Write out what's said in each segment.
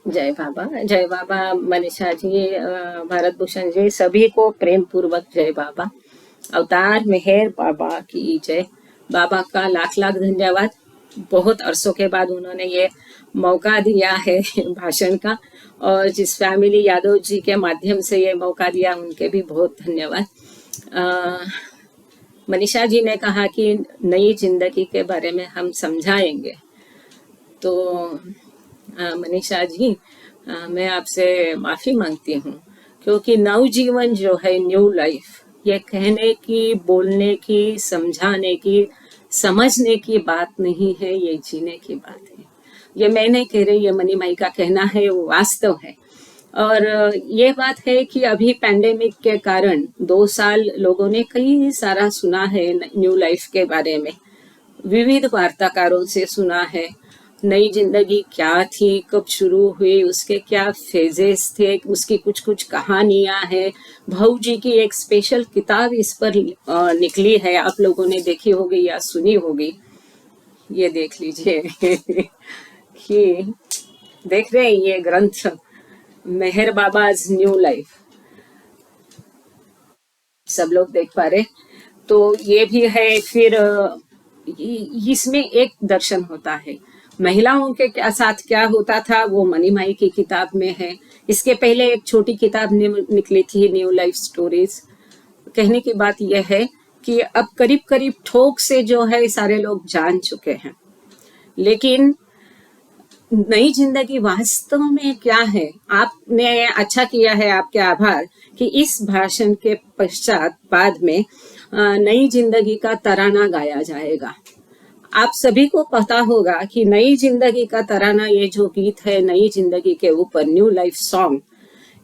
जय बाबा मनीषा जी, भारत भूषण जी, सभी को प्रेम पूर्वक जय बाबा। अवतार मेहर बाबा की जय। बाबा का लाख लाख धन्यवाद। बहुत अरसों के बाद उन्होंने ये मौका दिया है भाषण का, और जिस फैमिली यादव जी के माध्यम से ये मौका दिया उनके भी बहुत धन्यवाद। मनीषा जी ने कहा कि नई जिंदगी के बारे में हम समझाएंगे, तो मनीषा जी, मैं आपसे माफ़ी मांगती हूँ, क्योंकि नवजीवन जो है, न्यू लाइफ, ये कहने की, बोलने की, समझाने की, समझने की बात नहीं है, ये जीने की बात है। ये मैं नहीं कह रही, ये मनी माई का कहना है, वो वास्तव है। और ये बात है कि अभी पैंडेमिक के कारण 2 साल लोगों ने कई सारा सुना है न्यू लाइफ के बारे में, विविध वार्ताकारों से सुना है। नई जिंदगी क्या थी, कब शुरू हुई, उसके क्या फेजेस थे, उसकी कुछ कुछ कहानियां हैं। भाऊ जी की एक स्पेशल किताब इस पर निकली है, आप लोगों ने देखी होगी या सुनी होगी। ये देख लीजिए कि देख रहे हैं ये ग्रंथ, मेहर बाबाज न्यू लाइफ, सब लोग देख पा रहे। तो ये भी है। फिर इसमें एक दर्शन होता है, महिलाओं के क्या साथ क्या होता था, वो मनी माई की किताब में है। इसके पहले एक छोटी किताब निकली थी, न्यू लाइफ स्टोरीज। कहने की बात यह है कि अब करीब करीब ठोक से जो है सारे लोग जान चुके हैं, लेकिन नई जिंदगी वास्तव में क्या है। आपने अच्छा किया है, आपके आभार, कि इस भाषण के पश्चात बाद में नई जिंदगी का तराना गाया जाएगा। आप सभी को पता होगा कि नई जिंदगी का तराना, ये जो गीत है नई जिंदगी के ऊपर, न्यू लाइफ सॉन्ग,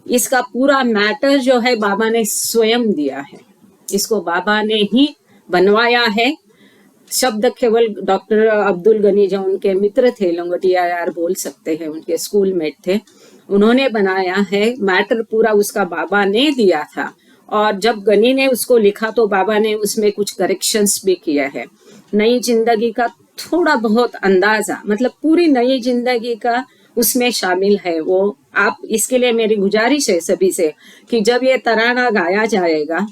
इसका पूरा मैटर जो है बाबा ने स्वयं दिया है। इसको बाबा ने ही बनवाया है। शब्द केवल डॉक्टर अब्दुल गनी, जो उनके मित्र थे, लंगोटिया यार बोल सकते हैं, उनके स्कूल मेट थे, उन्होंने बनाया है। मैटर पूरा उसका बाबा ने दिया था। और जब गनी ने उसको लिखा तो बाबा ने उसमें कुछ करेक्शंस भी किए हैं। नई जिंदगी का थोड़ा बहुत अंदाजा, मतलब पूरी नई जिंदगी का उसमें शामिल है। वो आप, इसके लिए मेरी गुजारिश है सभी से कि जब ये तराना गाया जाएगा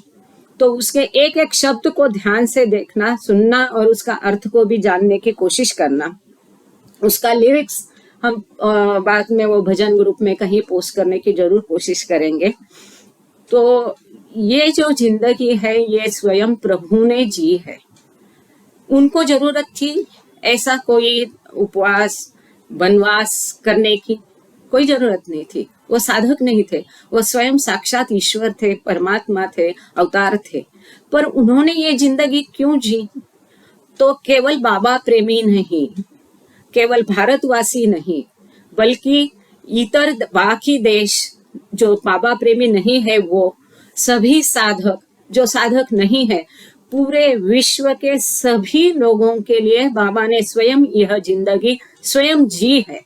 तो उसके एक एक शब्द को ध्यान से देखना, सुनना, और उसका अर्थ को भी जानने की कोशिश करना। उसका लिरिक्स हम बाद में वो भजन ग्रुप में कहीं पोस्ट करने की जरूर कोशिश करेंगे। तो ये जो जिंदगी है, ये स्वयं प्रभु ने जी है। उनको जरूरत थी ऐसा कोई उपवास, वनवास करने की? कोई जरूरत नहीं थी। वो साधक नहीं थे, वो स्वयं साक्षात ईश्वर थे, परमात्मा थे, अवतार थे। पर उन्होंने ये जिंदगी क्यों जी? तो केवल बाबा प्रेमी नहीं, केवल भारतवासी नहीं, बल्कि इतर बाकी देश जो बाबा प्रेमी नहीं है, वो सभी साधक, जो साधक नहीं है, पूरे विश्व के सभी लोगों के लिए बाबा ने स्वयं यह जिंदगी स्वयं जी है।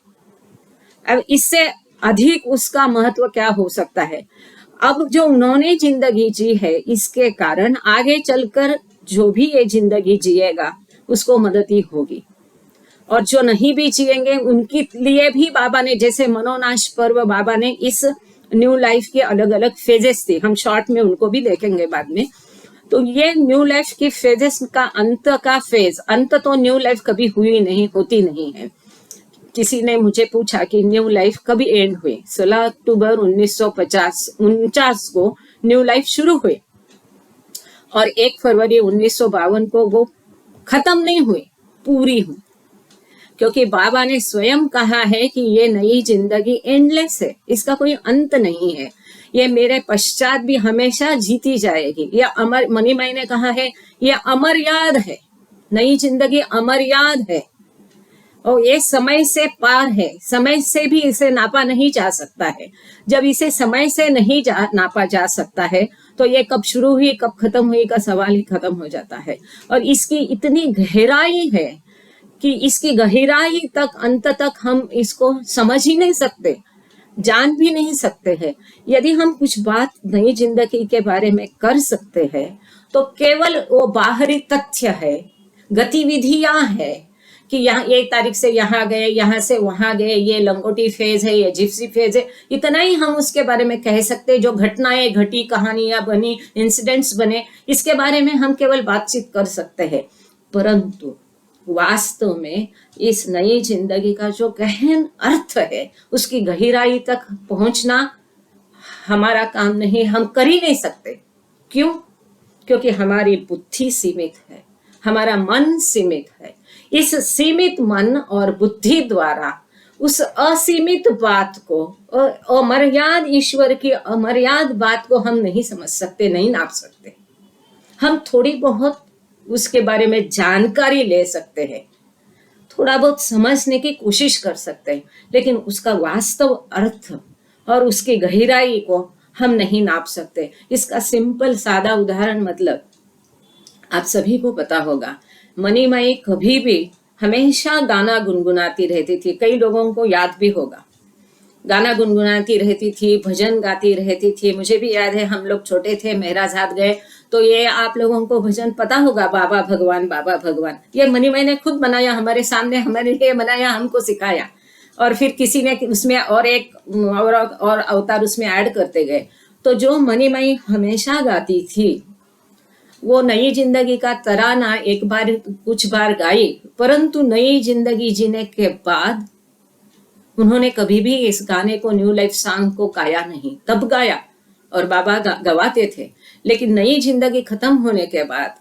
अब इससे अधिक उसका महत्व क्या हो सकता है? अब जो उन्होंने जिंदगी जी है, इसके कारण आगे चलकर जो भी ये जिंदगी जिएगा उसको मदद ही होगी। और जो नहीं भी जिएंगे उनके लिए भी बाबा ने, जैसे मनोनाश पर्व, बाबा ने इस न्यू लाइफ के अलग अलग फेजेस थे, हम शॉर्ट में उनको भी देखेंगे बाद में। तो ये न्यू लाइफ की फेजेस का अंत का फेज, अंत तो न्यू लाइफ कभी हुई नहीं, होती नहीं है। किसी ने मुझे पूछा कि न्यू लाइफ कभी एंड हुई? 16 अक्टूबर 1949 को न्यू लाइफ शुरू हुई, और 1 फरवरी 1952 को वो खत्म नहीं हुई, पूरी हुई। क्योंकि बाबा ने स्वयं कहा है कि ये नई जिंदगी एंडलेस है, इसका कोई अंत नहीं है, ये मेरे पश्चात भी हमेशा जीती जाएगी। ये अमर, मनी माई ने कहा है, ये अमर याद है, नई जिंदगी अमर याद है। और ये समय से पार है, समय से भी इसे नापा नहीं जा सकता है। जब इसे समय से नहीं नापा जा सकता है, तो ये कब शुरू हुई कब खत्म हुई का सवाल ही खत्म हो जाता है। और इसकी इतनी गहराई है कि इसकी गहराई तक, अंत तक हम इसको समझ ही नहीं सकते, जान भी नहीं सकते हैं। यदि हम कुछ बात नई जिंदगी के बारे में कर सकते हैं, तो केवल वो बाहरी तथ्य है, गतिविधियां है कि यहाँ एक तारीख से यहाँ गए, यहाँ से वहां गए, ये लंगोटी फेज है, ये जिप्सी फेज है, इतना ही हम उसके बारे में कह सकते हैं। जो घटनाएं घटी, कहानियां बनी, इंसिडेंट्स बने, इसके बारे में हम केवल बातचीत कर सकते हैं। परंतु वास्तव में इस नई जिंदगी का जो गहन अर्थ है, उसकी गहराई तक पहुंचना हमारा काम नहीं, हम कर ही नहीं सकते। क्यों? क्योंकि हमारी बुद्धि सीमित है, हमारा मन सीमित है। इस सीमित मन और बुद्धि द्वारा उस असीमित बात को, अमर्याद ईश्वर की अमर्याद बात को हम नहीं समझ सकते, नहीं नाप सकते। हम थोड़ी बहुत उसके बारे में जानकारी ले सकते हैं, थोड़ा बहुत समझने की कोशिश कर सकते हैं, लेकिन उसका वास्तव अर्थ और उसकी गहराई को हम नहीं नाप सकते। इसका सिंपल सादा उदाहरण, मतलब आप सभी को पता होगा, मनीमाई कभी भी हमेशा गाना गुनगुनाती रहती थी। कई लोगों को याद भी होगा, गाना गुनगुनाती रहती थी, भजन गाती रहती थी। मुझे भी याद है, हम लोग छोटे थे, मेहराजाद गए तो ये आप लोगों को भजन पता होगा, बाबा भगवान बाबा भगवान। ये मनीमाई ने खुद बनाया, हमारे सामने हमारे लिए बनाया, हमको सिखाया। और फिर किसी ने उसमें और एक और अवतार उसमें ऐड करते गए। तो जो मनीमाई हमेशा गाती थी, वो नई जिंदगी का तराना एक बार कुछ बार गाई, परंतु नई जिंदगी जीने के बाद उन्होंने कभी भी इस गाने को, न्यू लाइफ सॉन्ग को गाया नहीं। तब गाया और बाबा गवाते थे, लेकिन नई जिंदगी खत्म होने के बाद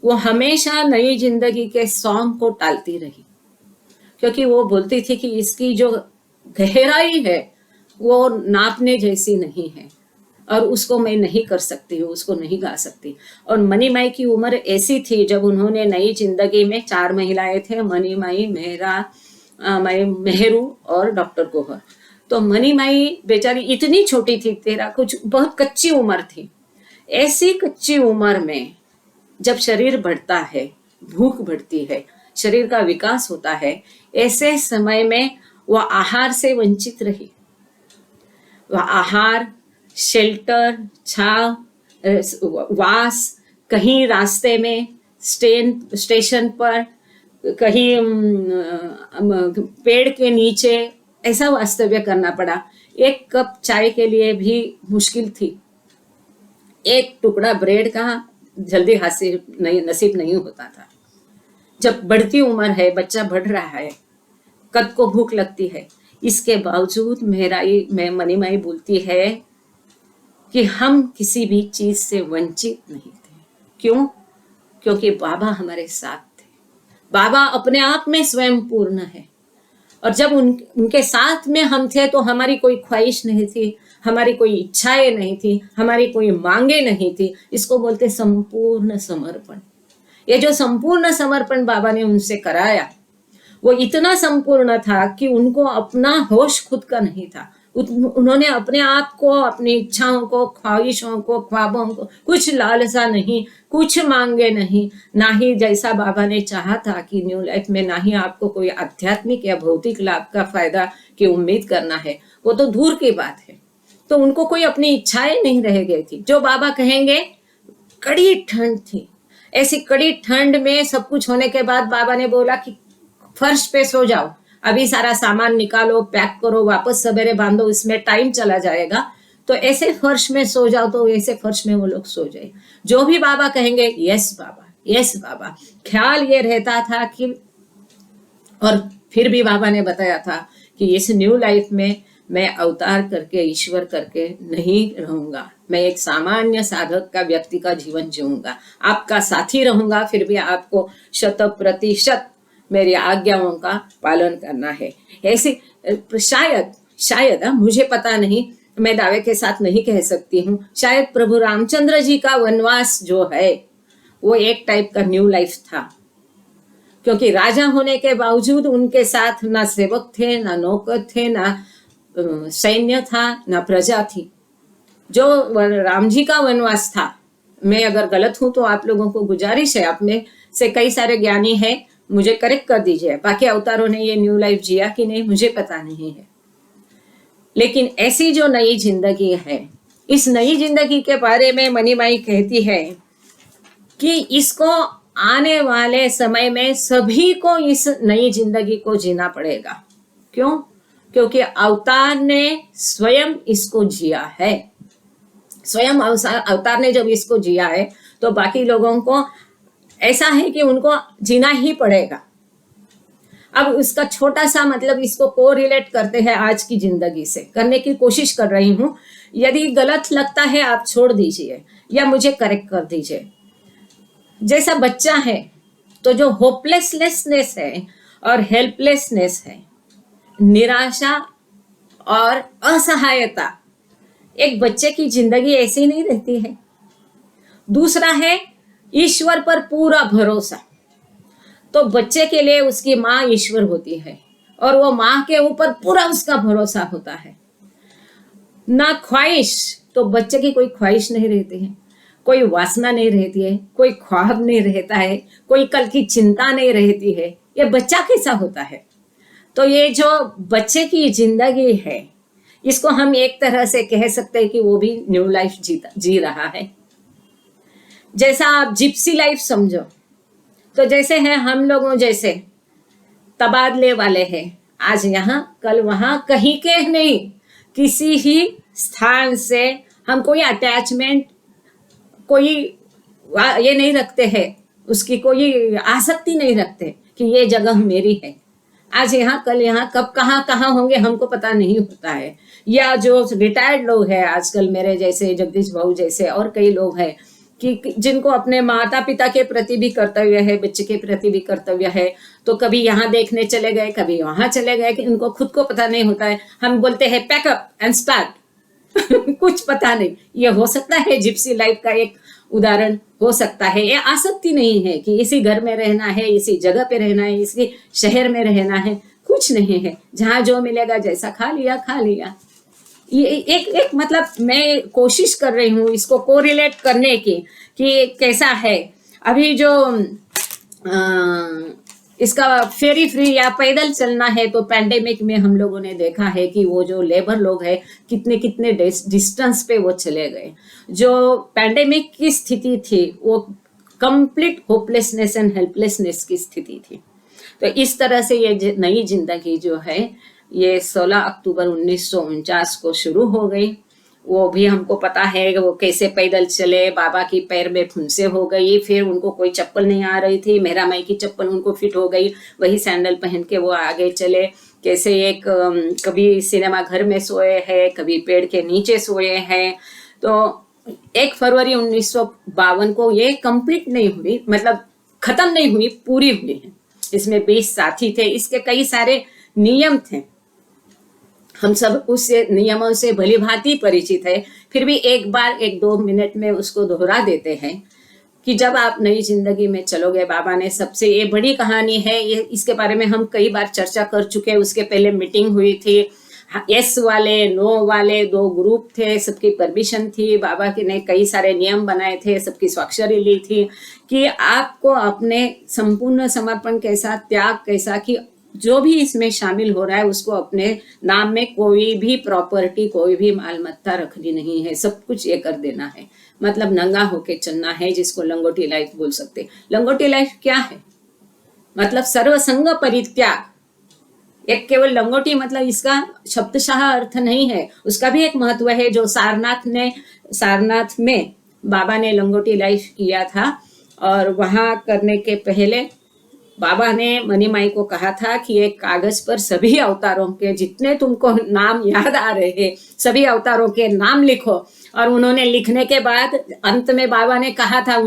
वो हमेशा नई जिंदगी के सॉन्ग को टालती रही, क्योंकि वो बोलती थी कि इसकी जो गहराई है वो नापने जैसी नहीं है और उसको मैं नहीं कर सकती हूँ, उसको नहीं गा सकती। और मनीमाई की उम्र ऐसी थी, जब उन्होंने नई जिंदगी में 4 महिलाएं थे, मनीमाई, मेहरू और डॉक्टर गोहर। तो मनीमाई बेचारी इतनी छोटी थी, कुछ बहुत कच्ची उम्र थी। ऐसी कच्ची उम्र में जब शरीर बढ़ता है, भूख बढ़ती है, शरीर का विकास होता है, ऐसे समय में वह आहार से वंचित रही। वह आहार, शेल्टर, छाव, वास, कहीं रास्ते में, स्टेशन पर, कहीं पेड़ के नीचे, ऐसा वास्तव्य करना पड़ा। एक कप चाय के लिए भी मुश्किल थी। एक टुकड़ा ब्रेड का जल्दी नसीब नहीं होता था। जब बढ़ती उम्र है, बच्चा बढ़ रहा है, कद को भूख लगती है, इसके बावजूद मनीमाई बोलती है कि हम किसी भी चीज से वंचित नहीं थे। क्यों? क्योंकि बाबा हमारे साथ थे। बाबा अपने आप में स्वयं पूर्ण है, और जब उनके साथ में हम थे तो हमारी कोई ख्वाहिश नहीं थी, हमारी कोई इच्छाएं नहीं थी, हमारी कोई मांगे नहीं थी। इसको बोलते संपूर्ण समर्पण। ये जो संपूर्ण समर्पण बाबा ने उनसे कराया, वो इतना संपूर्ण था कि उनको अपना होश खुद का नहीं था। उन्होंने अपने आप को, अपनी इच्छाओं को, ख्वाहिशों को, ख्वाबों को, कुछ लालसा नहीं, कुछ मांगे नहीं, ना ही जैसा बाबा ने चाहा था कि न्यू लाइफ में ना ही आपको कोई आध्यात्मिक या भौतिक लाभ का फायदा की उम्मीद करना है, वो तो दूर की बात है। तो उनको कोई अपनी इच्छाएं नहीं रह गई थी। जो बाबा कहेंगे, कड़ी ठंड थी, ऐसी कड़ी ठंड में सब कुछ होने के बाद बाबा ने बोला कि फर्श पे सो जाओ, अभी सारा सामान निकालो, पैक करो, वापस सवेरे बांधो, इसमें टाइम चला जाएगा। तो ऐसे फर्श में सो जाओ। तो ऐसे फर्श में वो लोग सो जाए। जो भी बाबा कहेंगे, यस बाबा, यस बाबा। ख्याल ये रहता था कि, और फिर भी बाबा ने बताया था कि इस न्यू लाइफ में मैं अवतार करके, ईश्वर करके नहीं रहूंगा, मैं एक सामान्य साधक का, व्यक्ति का जीवन जीऊंगा, आपका साथी रहूंगा, फिर भी आपको 100% मेरी आज्ञाओं का पालन करना है। ऐसी शायद मुझे पता नहीं, मैं दावे के साथ नहीं कह सकती हूँ, शायद प्रभु रामचंद्र जी का वनवास जो है वो एक टाइप का न्यू लाइफ था, क्योंकि राजा होने के बावजूद उनके साथ ना सेवक थे, ना नौकर थे, ना सैन्य था, ना प्रजा थी। जो राम जी का वनवास था, मैं अगर गलत हूं तो आप लोगों को गुजारिश है, आप में से कई सारे ज्ञानी हैं, मुझे करेक्ट कर दीजिए। बाकी अवतारों ने ये न्यू लाइफ जिया कि नहीं मुझे पता नहीं है, लेकिन ऐसी जो नई जिंदगी है, इस नई जिंदगी के बारे में मनीमाई कहती है कि इसको आने वाले समय में सभी को इस नई जिंदगी को जीना पड़ेगा। क्यों? क्योंकि अवतार ने स्वयं इसको जिया है। स्वयं अवतार ने जब इसको जिया है तो बाकी लोगों को ऐसा है कि उनको जीना ही पड़ेगा। अब उसका छोटा सा मतलब इसको को रिलेट करते हैं आज की जिंदगी से, करने की कोशिश कर रही हूं। यदि गलत लगता है आप छोड़ दीजिए या मुझे करेक्ट कर दीजिए। जैसा बच्चा है तो जो होपलेसनेस है और हेल्पलेसनेस है, निराशा और असहायता, एक बच्चे की जिंदगी ऐसी नहीं रहती है। दूसरा है ईश्वर पर पूरा भरोसा। तो बच्चे के लिए उसकी माँ ईश्वर होती है और वो माँ के ऊपर पूरा उसका भरोसा होता है। ना ख्वाहिश, तो बच्चे की कोई ख्वाहिश नहीं रहती है, कोई वासना नहीं रहती है, कोई ख्वाब नहीं रहता है, कोई कल की चिंता नहीं रहती है। ये बच्चा कैसा होता है? तो ये जो बच्चे की जिंदगी है, इसको हम एक तरह से कह सकते हैं कि वो भी न्यू लाइफ जी रहा है। जैसा आप जिप्सी लाइफ समझो, तो जैसे है हम लोगों जैसे तबादले वाले हैं, आज यहाँ कल वहां, कहीं के नहीं, किसी ही स्थान से हम कोई अटैचमेंट, कोई ये नहीं रखते हैं, उसकी कोई आसक्ति नहीं रखते कि ये जगह मेरी है। आज यहाँ कल यहाँ, कब कहाँ होंगे हमको पता नहीं होता है। या जो रिटायर्ड लोग हैं आजकल, मेरे जैसे जगदीश भाऊ जैसे और कई लोग हैं कि जिनको अपने माता पिता के प्रति भी कर्तव्य है, बच्चे के प्रति भी कर्तव्य है, तो कभी यहाँ देखने चले गए, कभी वहां चले गए, कि इनको खुद को पता नहीं होता है। हम बोलते हैं पैकअप एंड स्टार्ट कुछ पता नहीं। ये हो सकता है जिप्सी लाइफ का एक उदाहरण हो सकता है। ये आसक्ति नहीं है कि इसी घर में रहना है, इसी जगह पे रहना है, इसी शहर में रहना है, कुछ नहीं है। जहां जो मिलेगा, जैसा खा लिया। ये एक मतलब मैं कोशिश कर रही हूँ इसको कोरिलेट करने की कि कैसा है। अभी जो इसका फेरी फ्री या पैदल चलना है, तो पैंडेमिक में हम लोगों ने देखा है कि वो जो लेबर लोग हैं कितने डिस्टेंस पे वो चले गए। जो पैंडेमिक की स्थिति थी वो कंप्लीट होपलेसनेस एंड हेल्पलेसनेस की स्थिति थी। तो इस तरह से ये नई जिंदगी जो है ये 16 अक्टूबर 1949 को शुरू हो गई। वो भी हमको पता है कि वो कैसे पैदल चले, बाबा की पैर में फुंसे हो गई, फिर उनको कोई चप्पल नहीं आ रही थी, मेरा माई की चप्पल उनको फिट हो गई, वही सैंडल पहन के वो आगे चले। कैसे एक कभी सिनेमा घर में सोए हैं, कभी पेड़ के नीचे सोए हैं। तो 1 फरवरी 1952 को ये कंप्लीट नहीं हुई, मतलब खत्म नहीं हुई, पूरी हुई है। इसमें 20 साथी थे, इसके कई सारे नियम थे, हम सब उस नियमों से भली भांति परिचित है। फिर भी एक बार 1-2 मिनट में उसको दोहरा देते हैं कि जब आप नई जिंदगी में चलोगे, बाबा ने सबसे, ये बड़ी कहानी है, ये इसके बारे में हम कई बार चर्चा कर चुके हैं। उसके पहले मीटिंग हुई थी, यस वाले नो वाले 2 ग्रुप थे, सबकी परमिशन थी, बाबा के ने कई सारे नियम बनाए थे, सबकी स्वाक्षरी ली थी कि आपको अपने संपूर्ण समर्पण कैसा, त्याग कैसा, कि जो भी इसमें शामिल हो रहा है उसको अपने नाम में कोई भी प्रॉपर्टी, कोई भी मालमत्ता रखनी नहीं है, सब कुछ ये कर देना है। मतलब नंगा होके चलना है, जिसको लंगोटी लाइफ बोल सकते। लंगोटी लाइफ क्या है? मतलब सर्वसंग परित्याग। एक केवल लंगोटी मतलब इसका शब्दशाह अर्थ नहीं है, उसका भी एक महत्व है। जो सारनाथ में बाबा ने लंगोटी लाइफ किया था, और वहां करने के पहले बाबा ने मनी माई को कहा था कि एक कागज पर सभी अवतारों के जितने तुमको नाम याद आ रहे हैं, सभी अवतारों के नाम लिखो। और उन्होंने लिखने के बाद अंत में बाबा ने कहा था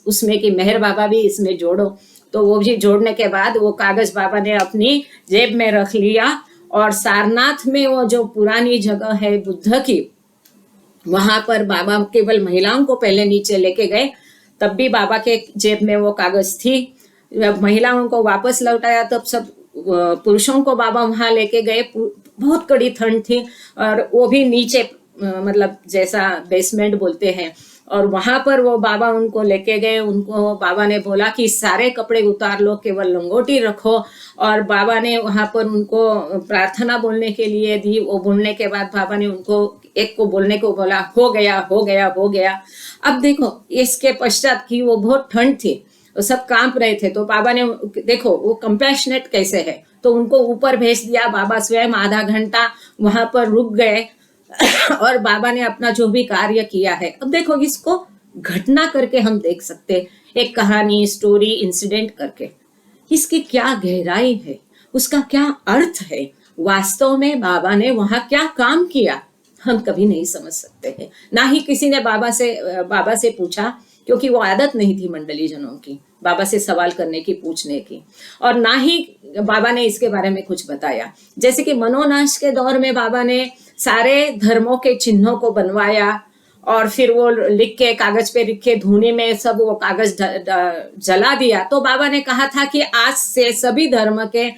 उसमें कि मेहर बाबा भी इसमें जोड़ो। तो वो भी जोड़ने के बाद वो कागज बाबा ने अपनी जेब में रख लिया। और सारनाथ में वो जो पुरानी जगह है बुद्ध की, वहां पर बाबा केवल महिलाओं को पहले नीचे लेके गए, तब भी बाबा के जेब में वो कागज थी। महिलाओं को वापस लौटाया तब सब पुरुषों को बाबा वहां लेके गए। बहुत कड़ी ठंड थी और वो भी नीचे, मतलब जैसा बेसमेंट बोलते हैं, और वहां पर वो बाबा उनको लेके गए। उनको बाबा ने बोला कि सारे कपड़े उतार लो, केवल लंगोटी रखो। और बाबा ने वहां पर उनको प्रार्थना बोलने के लिए दी। वो बोलने के बाद बाबा ने उनको एक को बोलने को बोला, हो गया हो गया हो गया। अब देखो इसके पश्चात की वो बहुत ठंड थी, वो सब कांप रहे थे। तो बाबा ने, देखो वो कंपैशनेट कैसे है, तो उनको ऊपर भेज दिया। बाबा स्वयं आधा घंटा वहां पर रुक गए और बाबा ने अपना जो भी कार्य किया है। अब देखो, इसको घटना करके हम देख सकते, एक कहानी, स्टोरी, इंसिडेंट करके इसकी क्या गहराई है, उसका क्या अर्थ है, वास्तव में बाबा ने वहां क्या काम किया, हम कभी नहीं समझ सकते हैं। ना ही किसी ने बाबा से पूछा, क्योंकि वो आदत नहीं थी मंडली जनों की बाबा से सवाल करने की, पूछने की। और ना ही बाबा ने इसके बारे में कुछ बताया। जैसे कि मनोनाश के दौर में बाबा ने सारे धर्मों के चिन्हों को बनवाया और फिर वो लिख के, कागज पे लिख के, धूनी में सब वो कागज जला दिया। तो बाबा ने कहा था कि आज से सभी धर्म के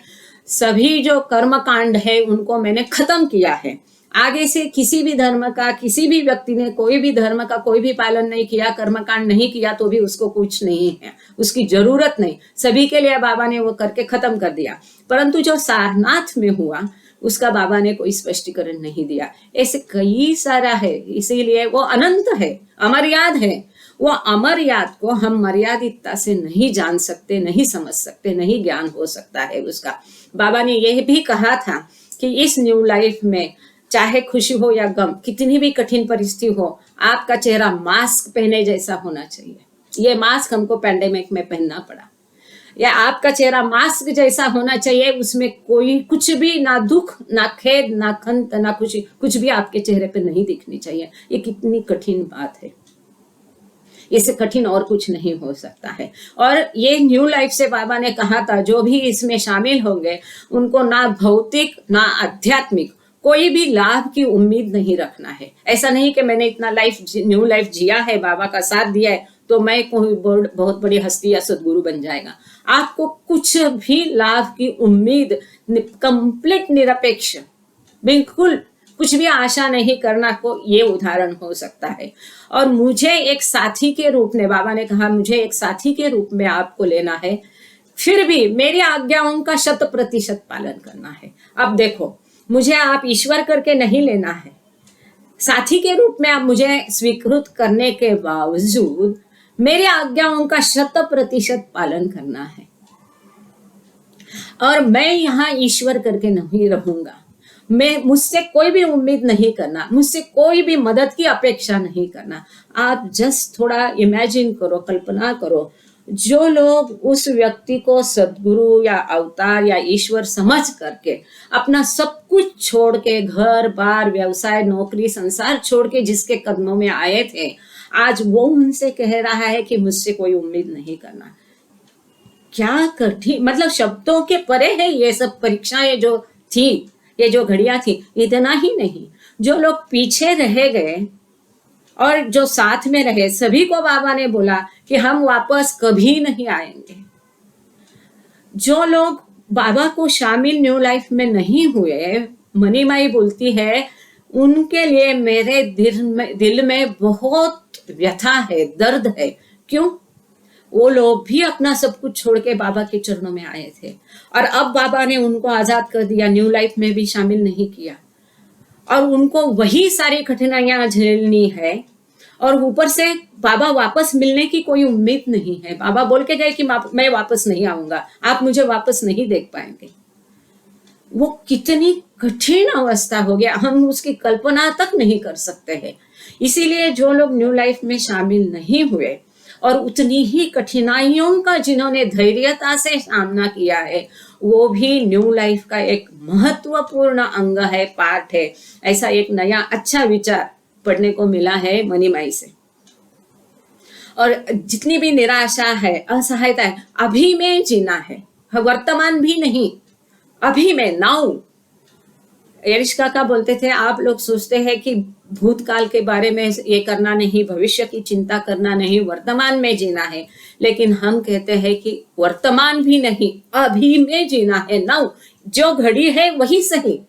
सभी जो कर्म कांड है उनको मैंने खत्म किया है। आगे से किसी भी धर्म का, किसी भी व्यक्ति ने कोई भी धर्म का कोई भी पालन नहीं किया, कर्मकांड नहीं किया, तो भी उसको कुछ नहीं है, उसकी जरूरत नहीं। सभी के लिए बाबा ने वो करके खत्म कर दिया। परंतु जो सारनाथ में हुआ उसका बाबा ने कोई स्पष्टीकरण नहीं दिया। ऐसे कई सारा है, इसीलिए वो अनंत है, अमर याद है। वो अमर याद को हम मर्यादितता से नहीं जान सकते, नहीं समझ सकते, नहीं ज्ञान हो सकता है उसका। बाबा ने यह भी कहा था कि इस न्यू लाइफ में चाहे खुशी हो या गम, कितनी भी कठिन परिस्थिति हो, आपका चेहरा मास्क पहने जैसा होना चाहिए। ये मास्क हमको पैंडेमिक में पहनना पड़ा। या आपका चेहरा मास्क जैसा होना चाहिए, उसमें कोई कुछ भी, ना दुख, ना खेद, ना खंत, ना खुशी, कुछ भी आपके चेहरे पे नहीं दिखनी चाहिए। ये कितनी कठिन बात है, इससे कठिन और कुछ नहीं हो सकता है। और ये न्यू लाइफ से बाबा ने कहा था, जो भी इसमें शामिल होंगे उनको ना भौतिक ना आध्यात्मिक कोई भी लाभ की उम्मीद नहीं रखना है। ऐसा नहीं कि मैंने इतना न्यू लाइफ जिया है, बाबा का साथ दिया है, तो मैं कोई बहुत बड़ी हस्ती या सदगुरु बन जाएगा। आपको कुछ भी लाभ की उम्मीद, कंप्लीट निरपेक्ष, बिल्कुल कुछ भी आशा नहीं करना को ये उदाहरण हो सकता है। और मुझे एक साथी के रूप में, बाबा ने कहा मुझे एक साथी के रूप में आपको लेना है, फिर भी मेरी आज्ञाओं का 100% पालन करना है। अब देखो, मुझे आप ईश्वर करके नहीं लेना है, साथी के रूप में आप मुझे स्वीकृत करने के बावजूद मेरी आज्ञाओं का 100% पालन करना है। और मैं यहाँ ईश्वर करके नहीं रहूंगा। मुझसे कोई भी उम्मीद नहीं करना, मुझसे कोई भी मदद की अपेक्षा नहीं करना। आप जस्ट थोड़ा इमेजिन करो, कल्पना करो, जो लोग उस व्यक्ति को सदगुरु या अवतार या ईश्वर समझ करके अपना सब कुछ छोड़ के, घर बार, व्यवसाय, नौकरी, संसार छोड़ के जिसके कदमों में आए थे, आज वो उनसे कह रहा है कि मुझसे कोई उम्मीद नहीं करना। क्या कठिन, मतलब शब्दों के परे है ये सब परीक्षाएं जो थी, ये जो घड़ियां थी। इतना ही नहीं, जो लोग पीछे रह गए और जो साथ में रहे, सभी को बाबा ने बोला कि हम वापस कभी नहीं आएंगे। जो लोग बाबा को शामिल न्यू लाइफ में नहीं हुए, मनीमाई बोलती है, उनके लिए मेरे दिल में बहुत व्यथा है, दर्द है। क्यों? वो लोग भी अपना सब कुछ छोड़ के बाबा के चरणों में आए थे और अब बाबा ने उनको आजाद कर दिया, न्यू लाइफ में भी शामिल नहीं किया, और उनको वही सारी कठिनाइयां झेलनी है। और ऊपर से बाबा वापस मिलने की कोई उम्मीद नहीं है। बाबा बोल के गए कि मैं वापस नहीं आऊंगा, आप मुझे वापस नहीं देख पाएंगे। वो कितनी कठिन अवस्था हो गया, हम उसकी कल्पना तक नहीं कर सकते हैं। इसीलिए जो लोग न्यू लाइफ में शामिल नहीं हुए और उतनी ही कठिनाइयों का जिन्होंने धैर्यता से सामना किया है, वो भी न्यू लाइफ का एक महत्वपूर्ण अंग है, पार्ट है। ऐसा एक नया अच्छा विचार पढ़ने को मिला है मनीमाई से। और जितनी भी निराशा है, असहायता है, अभी में जीना है, वर्तमान भी नहीं, अभी में, नाउ। एरिश काका बोलते थे, आप लोग सोचते हैं कि भूतकाल के बारे में ये करना नहीं, भविष्य की चिंता करना नहीं, वर्तमान में जीना है। लेकिन हम कहते हैं कि वर्तमान भी नहीं, अभी में जीना है, नाउ। जो घड़ी है वही सही,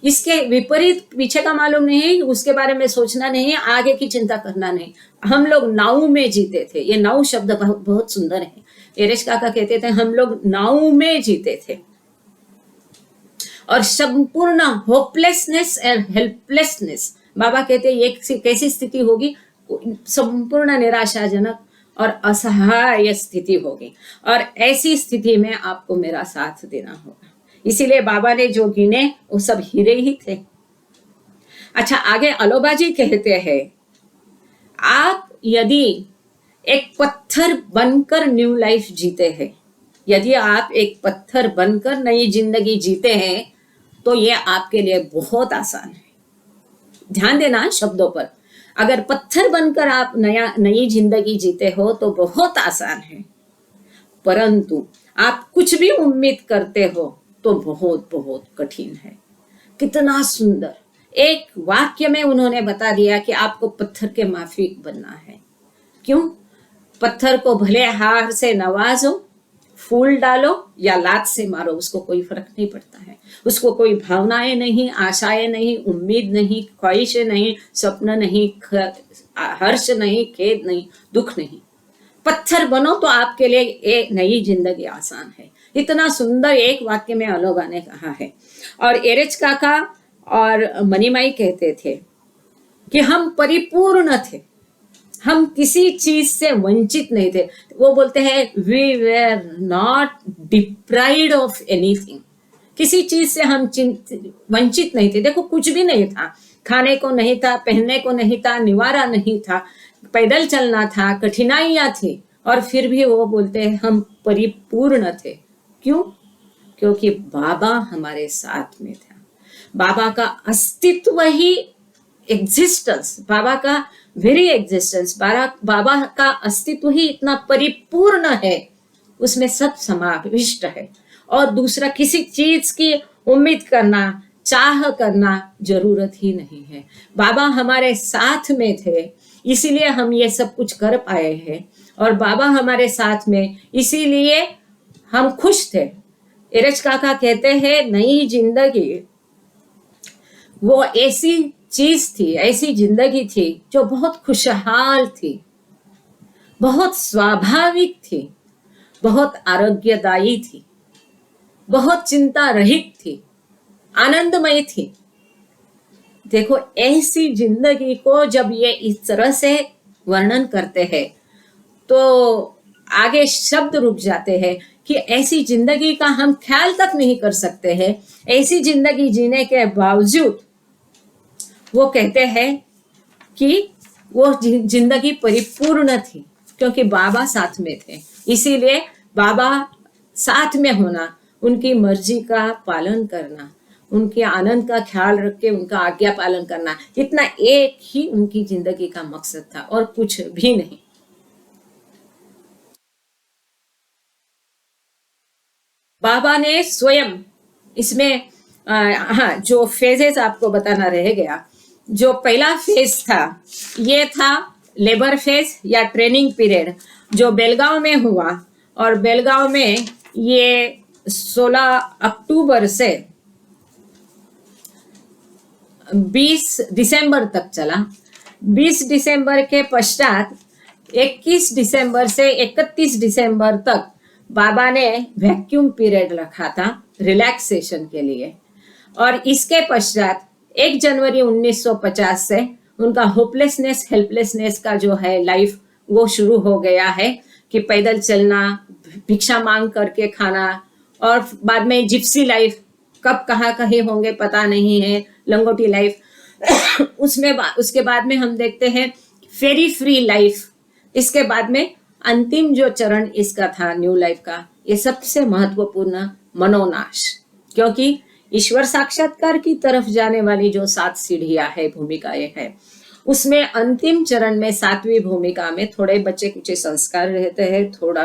इसके विपरीत पीछे का मालूम नहीं, उसके बारे में सोचना नहीं, आगे की चिंता करना नहीं। हम लोग नाउ में जीते थे। ये नाउ शब्द बहुत सुंदर है। एरिश काका कहते थे हम लोग नाउ में जीते थे, और संपूर्ण होपलेसनेस और हेल्पलेसनेस, बाबा कहते हैं ये कैसी स्थिति होगी, संपूर्ण निराशाजनक और असहाय स्थिति होगी, और ऐसी स्थिति में आपको मेरा साथ देना होगा। इसीलिए बाबा ने जो गिने वो सब हीरे ही थे। अच्छा, आगे अलोबाजी कहते हैं, आप यदि एक पत्थर बनकर न्यू लाइफ जीते हैं, यदि आप एक पत्थर बनकर नई जिंदगी जीते हैं, तो ये आपके लिए बहुत आसान है। ध्यान देना शब्दों पर। अगर पत्थर बनकर आप नई जिंदगी जीते हो तो बहुत आसान है, परंतु आप कुछ भी उम्मीद करते हो तो बहुत बहुत कठिन है। कितना सुंदर एक वाक्य में उन्होंने बता दिया कि आपको पत्थर के माफिक बनना है। क्यों? पत्थर को भले हार से नवाजो, फूल डालो या लात से मारो, उसको कोई फर्क नहीं पड़ता है। उसको कोई भावनाएं नहीं, आशाएं नहीं, उम्मीद नहीं, ख्वाहिशें नहीं, स्वप्न नहीं, हर्ष नहीं, खेद नहीं, दुख नहीं। पत्थर बनो तो आपके लिए एक नई जिंदगी आसान है। इतना सुंदर एक वाक्य में अलोबा ने कहा है। और एरेच काका और मनीमाई कहते थे कि हम परिपूर्ण थे, हम किसी चीज से वंचित नहीं थे। वो बोलते हैं we were not deprived of anything. किसी चीज से हम वंचित नहीं थे। देखो, कुछ भी नहीं था, खाने को नहीं था, पहनने को नहीं था, निवारा नहीं था, पैदल चलना था, कठिनाइयां थी, और फिर भी वो बोलते हैं हम परिपूर्ण थे। क्यों? क्योंकि बाबा हमारे साथ में था। बाबा का अस्तित्व ही, एग्जिस्टेंस, बाबा का वेरी एग्जिस्टेंस, बाबा का अस्तित्व ही इतना परिपूर्ण है, उसमें सब समाविष्ट है। और दूसरा, किसी चीज की उम्मीद करना, चाह करना जरूरत ही नहीं है। बाबा हमारे साथ में थे, इसीलिए हम ये सब कुछ कर पाए हैं, और बाबा हमारे साथ में इसीलिए हम खुश थे। एरेच काका कहते हैं नई जिंदगी वो ऐसी चीज थी, ऐसी जिंदगी थी जो बहुत खुशहाल थी, बहुत स्वाभाविक थी, बहुत आरोग्यदायी थी, बहुत चिंता रहित थी, आनंदमय थी। देखो, ऐसी जिंदगी को जब ये इस तरह से वर्णन करते हैं तो आगे शब्द रुक जाते हैं कि ऐसी जिंदगी का हम ख्याल तक नहीं कर सकते हैं। ऐसी जिंदगी जीने के बावजूद वो कहते हैं कि वो जिंदगी परिपूर्ण थी, क्योंकि बाबा साथ में थे। इसीलिए बाबा साथ में होना, उनकी मर्जी का पालन करना, उनके आनंद का ख्याल रख के उनका आज्ञा पालन करना, इतना एक ही उनकी जिंदगी का मकसद था और कुछ भी नहीं। बाबा ने स्वयं इसमें हाँ, जो फेजेस आपको बताना रह गया। जो पहला फेज था ये था लेबर फेज या ट्रेनिंग पीरियड, जो बेलगांव में हुआ, और बेलगांव में ये 16 अक्टूबर से 20 दिसंबर तक चला। 20 दिसंबर के पश्चात 21 दिसंबर से 31 दिसंबर तक बाबा ने वैक्यूम पीरियड रखा था रिलैक्सेशन के लिए। और इसके पश्चात 1 जनवरी 1950 से उनका होपलेसनेस, हेल्पलेसनेस का जो है लाइफ वो शुरू हो गया है कि पैदल चलना, भिक्षा मांग करके खाना, और बाद में जिप्सी लाइफ, कब कहाँ कहीं होंगे पता नहीं है, लंगोटी लाइफ उसमें उसके बाद में हम देखते हैं फेरी फ्री लाइफ। इसके बाद में अंतिम जो चरण इसका था न्यू लाइफ का, ये सबसे महत्वपूर्ण मनोनाश, क्योंकि ईश्वर साक्षात्कार की तरफ जाने वाली जो 7 सीढ़ियां है, भूमिकाएं है, उसमें अंतिम चरण में 7वीं भूमिका में थोड़े बच्चे कुछ संस्कार रहते हैं, थोड़ा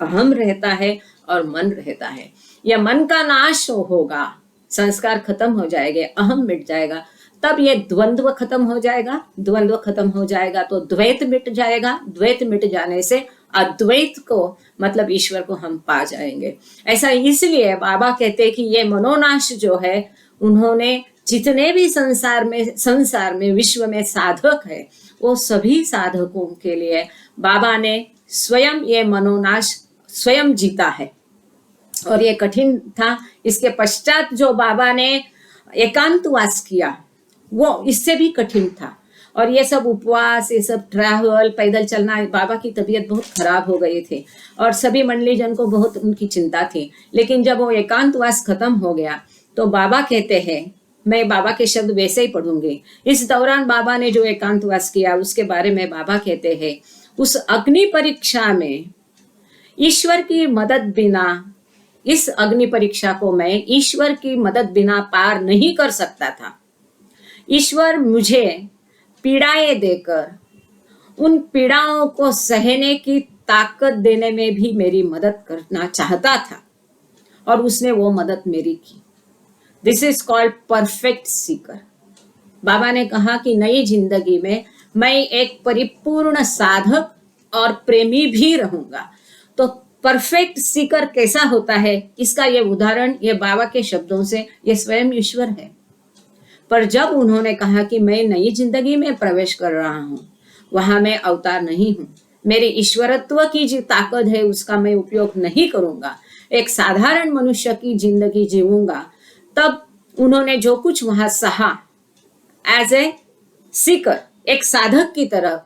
अहम रहता है और मन रहता है। यह मन का नाश होगा, संस्कार खत्म हो जाएंगे, अहम मिट जाएगा, तब ये द्वंद्व खत्म हो जाएगा। द्वंद्व खत्म हो जाएगा तो द्वैत मिट जाएगा। द्वैत मिट जाने से अद्वैत को, मतलब ईश्वर को हम पा जाएंगे। ऐसा इसलिए बाबा कहते हैं कि ये मनोनाश जो है, उन्होंने जितने भी संसार में विश्व में साधक है, वो सभी साधकों के लिए बाबा ने स्वयं ये मनोनाश स्वयं जीता है। और ये कठिन था। इसके पश्चात जो बाबा ने एकांतवास किया वो इससे भी कठिन था। और ये सब उपवास, ये सब ट्रैवल, पैदल चलना, बाबा की तबीयत बहुत खराब हो गई थी और सभी मंडली जन को बहुत उनकी चिंता थी। लेकिन जब वो एकांतवास खत्म हो गया तो बाबा कहते हैं, मैं बाबा के शब्द वैसे ही पढ़ूंगी। इस दौरान बाबा ने जो एकांतवास किया उसके बारे में बाबा कहते हैं, उस अग्नि परीक्षा में ईश्वर की मदद बिना, इस अग्नि परीक्षा को मैं ईश्वर की मदद बिना पार नहीं कर सकता था। ईश्वर मुझे पीड़ाएं देकर उन पीड़ाओं को सहने की ताकत देने में भी मेरी मदद करना चाहता था और उसने वो मदद मेरी की। This is called perfect seeker. बाबा ने कहा कि नई जिंदगी में मैं एक परिपूर्ण साधक और प्रेमी भी रहूंगा। तो परफेक्ट सीकर कैसा होता है, इसका ये उदाहरण ये बाबा के शब्दों से, ये स्वयं ईश्वर है। पर जब उन्होंने कहा कि मैं नई जिंदगी में प्रवेश कर रहा हूं, वहां मैं अवतार नहीं हूं, मेरी ईश्वरत्व की जो ताकत है उसका मैं उपयोग नहीं करूंगा, एक साधारण मनुष्य की जिंदगी जीऊंगा, तब उन्होंने जो कुछ वहां सहा एज ए सीकर, एक साधक की तरह,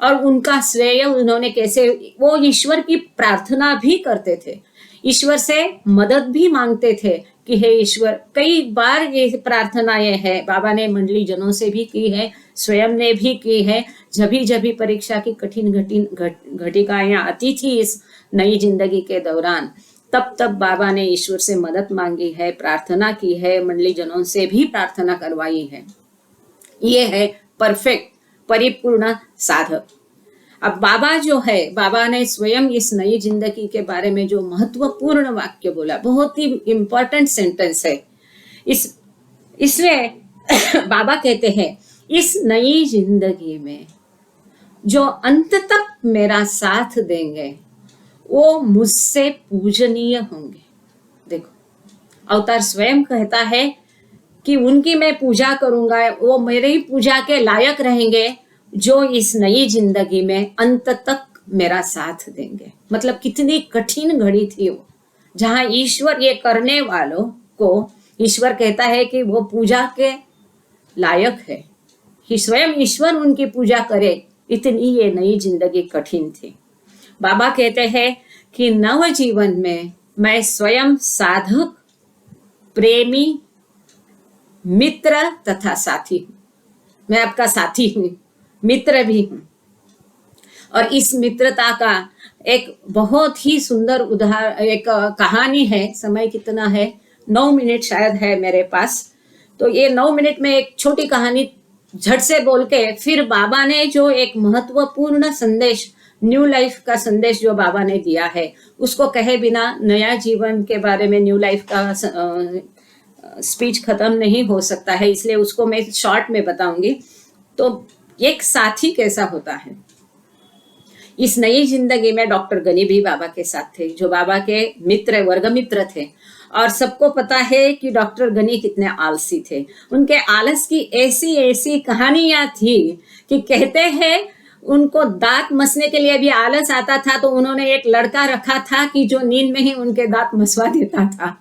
और उनका श्रेय उन्होंने कैसे, वो ईश्वर की प्रार्थना भी करते थे, ईश्वर से मदद भी मांगते थे कि हे ईश्वर। कई बार ये प्रार्थनाएं है बाबा ने मंडली जनों से भी की है, स्वयं ने भी की है। जब भी परीक्षा की कठिन घटिकाएं आती थी इस नई जिंदगी के दौरान, तब बाबा ने ईश्वर से मदद मांगी है, प्रार्थना की है, मंडली जनों से भी प्रार्थना करवाई है। ये है परफेक्ट, परिपूर्ण साधक। अब बाबा जो है, बाबा ने स्वयं इस नई जिंदगी के बारे में जो महत्वपूर्ण वाक्य बोला, बहुत ही इंपॉर्टेंट सेंटेंस है। इसमें बाबा कहते हैं, इस नई जिंदगी में जो अंत तक मेरा साथ देंगे वो मुझसे पूजनीय होंगे। देखो, अवतार स्वयं कहता है कि उनकी मैं पूजा करूंगा, वो मेरे ही पूजा के लायक रहेंगे जो इस नई जिंदगी में अंत तक मेरा साथ देंगे। मतलब कितनी कठिन घड़ी थी वो, जहां ईश्वर ये करने वालों को ईश्वर कहता है कि वो पूजा के लायक है, कि स्वयं ईश्वर उनकी पूजा करे, इतनी ये नई जिंदगी कठिन थी। बाबा कहते हैं कि नव जीवन में मैं स्वयं साधक, प्रेमी, मित्र तथा साथी हूं। मैं आपका साथी हूं, मित्र भी हूं। और इस मित्रता का एक बहुत ही सुंदर उदाहरण, एक कहानी है। समय कितना है, 9 मिनट शायद है मेरे पास, तो ये 9 मिनट में एक छोटी कहानी झट से बोल के, फिर बाबा ने जो एक महत्वपूर्ण संदेश, न्यू लाइफ का संदेश जो बाबा ने दिया है, उसको कहे बिना नया जीवन के बारे में, न्यू लाइफ का स्पीच खत्म नहीं हो सकता है, इसलिए उसको मैं शॉर्ट में बताऊंगी। तो एक साथी कैसा होता है इस नई जिंदगी में। डॉक्टर गनी भी बाबा के साथ थे, जो बाबा के मित्र, वर्ग मित्र थे। और सबको पता है कि डॉक्टर गनी कितने आलसी थे। उनके आलस की ऐसी ऐसी कहानियां थी कि कहते हैं उनको दांत मसने के लिए भी आलस आता था, तो उन्होंने एक लड़का रखा था कि जो नींद में ही उनके दांत मसवा देता था,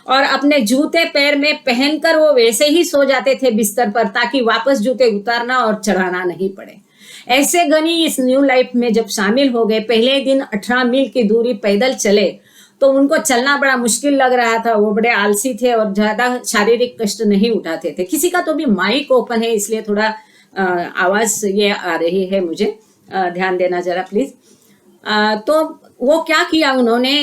और अपने जूते पैर में पहनकर वो वैसे ही सो जाते थे बिस्तर पर, ताकि वापस जूते उतारना और चढ़ाना नहीं पड़े। ऐसे गनी इस न्यू लाइफ में जब शामिल हो गए, पहले दिन 18 मील की दूरी पैदल चले, तो उनको चलना बड़ा मुश्किल लग रहा था। वो बड़े आलसी थे और ज्यादा शारीरिक कष्ट नहीं उठाते थे। किसी का तो भी माइक ओपन है, इसलिए थोड़ा आवाज ये आ रही है, मुझे ध्यान देना जरा प्लीज। तो वो क्या किया उन्होंने,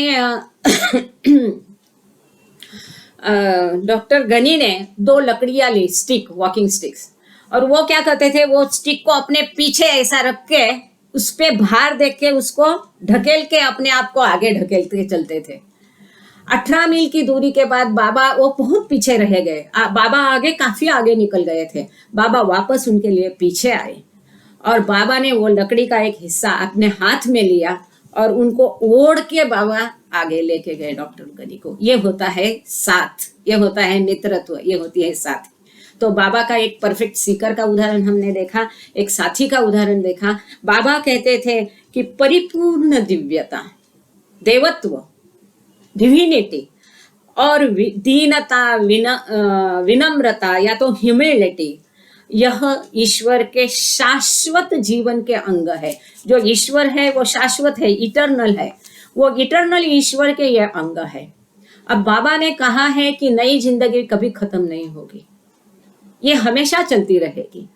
डॉक्टर गनी ने 2 लकड़ियां ली, स्टिक, वॉकिंग स्टिक्स, और वो क्या करते थे, वो स्टिक को अपने पीछे ऐसा रख के उस पे भार देख के उसको ढकेल के अपने आप को आगे ढकेलते चलते थे। 18 मील की दूरी के बाद बाबा, वो बहुत पीछे रह गए, बाबा आगे, काफी आगे निकल गए थे। बाबा वापस उनके लिए पीछे आए और बाबा ने वो लकड़ी का एक हिस्सा अपने हाथ में लिया और उनको ओढ़ के बाबा आगे लेके गए डॉक्टर गनी को। ये होता है साथ, ये होता है मित्रत्व, ये होती है साथ। तो बाबा का एक परफेक्ट सीकर का उदाहरण हमने देखा, एक साथी का उदाहरण देखा। बाबा कहते थे कि परिपूर्ण दिव्यता, देवत्व, डिविनिटी, और दीनता, विनम्रता या तो ह्यूमिलिटी, यह ईश्वर के शाश्वत जीवन के अंग है। जो ईश्वर है वो शाश्वत है, इटर्नल है, वो इटर्नल ईश्वर के यह अंग है। अब बाबा ने कहा है कि नई जिंदगी कभी खत्म नहीं होगी, ये हमेशा चलती रहेगी।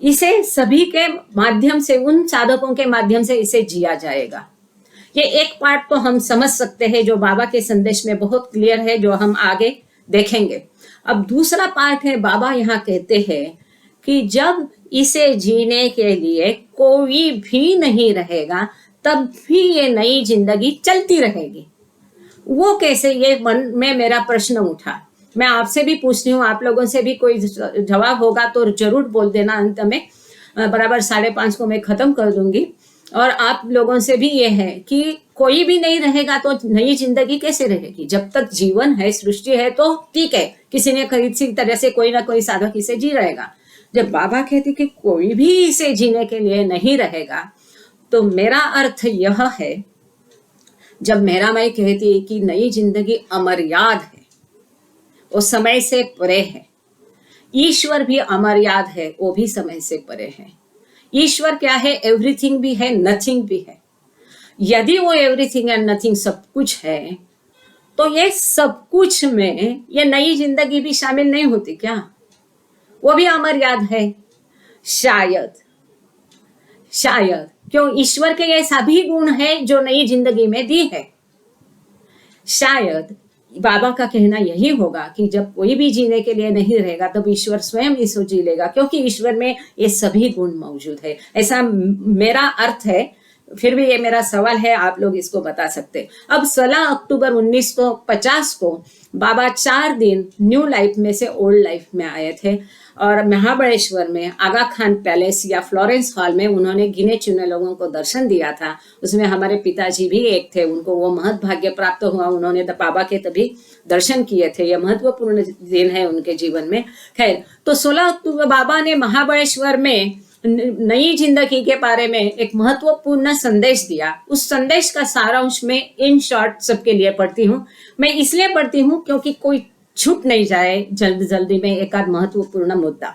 इसे सभी के माध्यम से, उन साधकों के माध्यम से इसे जिया जाएगा। ये एक पार्ट तो हम समझ सकते हैं जो बाबा के संदेश में बहुत क्लियर है, जो हम आगे देखेंगे। अब दूसरा पार्ट है, बाबा यहाँ कहते हैं कि जब इसे जीने के लिए कोई भी नहीं रहेगा तब भी ये नई जिंदगी चलती रहेगी। वो कैसे, ये मन में मेरा प्रश्न उठा। मैं आपसे भी पूछती हूँ, आप लोगों से भी कोई जवाब होगा तो जरूर बोल देना। अंत में बराबर 5:30 को मैं खत्म कर दूंगी। और आप लोगों से भी ये है कि कोई भी नहीं रहेगा तो नई जिंदगी कैसे रहेगी? जब तक जीवन है, सृष्टि है तो ठीक है, किसी ने किसी तरह से कोई ना कोई साधक इसे जी रहेगा। जब बाबा कहते कि कोई भी इसे जीने के लिए नहीं रहेगा, तो मेरा अर्थ यह है, जब मेरा माई कहती है कि नई जिंदगी अमर्याद है, वो समय से परे है। ईश्वर भी अमर्याद है, वो भी समय से परे है। ईश्वर क्या है? एवरीथिंग भी है, नथिंग भी है। यदि वो एवरीथिंग एंड नथिंग सब कुछ है, तो ये सब कुछ में ये नई जिंदगी भी शामिल नहीं होती क्या? वो भी अमर्याद है। शायद शायद क्यों? ईश्वर के ये सभी गुण है जो नई जिंदगी में दी है। शायद बाबा का कहना यही होगा कि जब कोई भी जीने के लिए नहीं रहेगा तब ईश्वर स्वयं इसको जी लेगा, क्योंकि ईश्वर में ये सभी गुण मौजूद है। ऐसा मेरा अर्थ है। फिर भी ये मेरा सवाल है, आप लोग इसको बता सकते। अब 16 अक्टूबर 1950 को बाबा 4 दिन न्यू लाइफ में से ओल्ड लाइफ में आए थे और महाबलेश्वर में आगा खान पैलेस या फ्लोरेंस हॉल में उन्होंने गिने चुने लोगों को दर्शन दिया था। उसमें हमारे पिताजी भी एक थे, उनको वो महत भाग्य प्राप्त हुआ, उन्होंने बाबा के तभी दर्शन किए थे। यह महत्वपूर्ण दिन है उनके जीवन में। खैर, तो 16 अक्टूबर बाबा ने महाबलेश्वर में नई जिंदगी के बारे में एक महत्वपूर्ण संदेश दिया। उस संदेश का सारांश में इन शॉर्ट सबके लिए पढ़ती हूँ। मैं इसलिए पढ़ती हूँ क्योंकि कोई छूट नहीं जाए जल्दी में एक आध महत्वपूर्ण मुद्दा।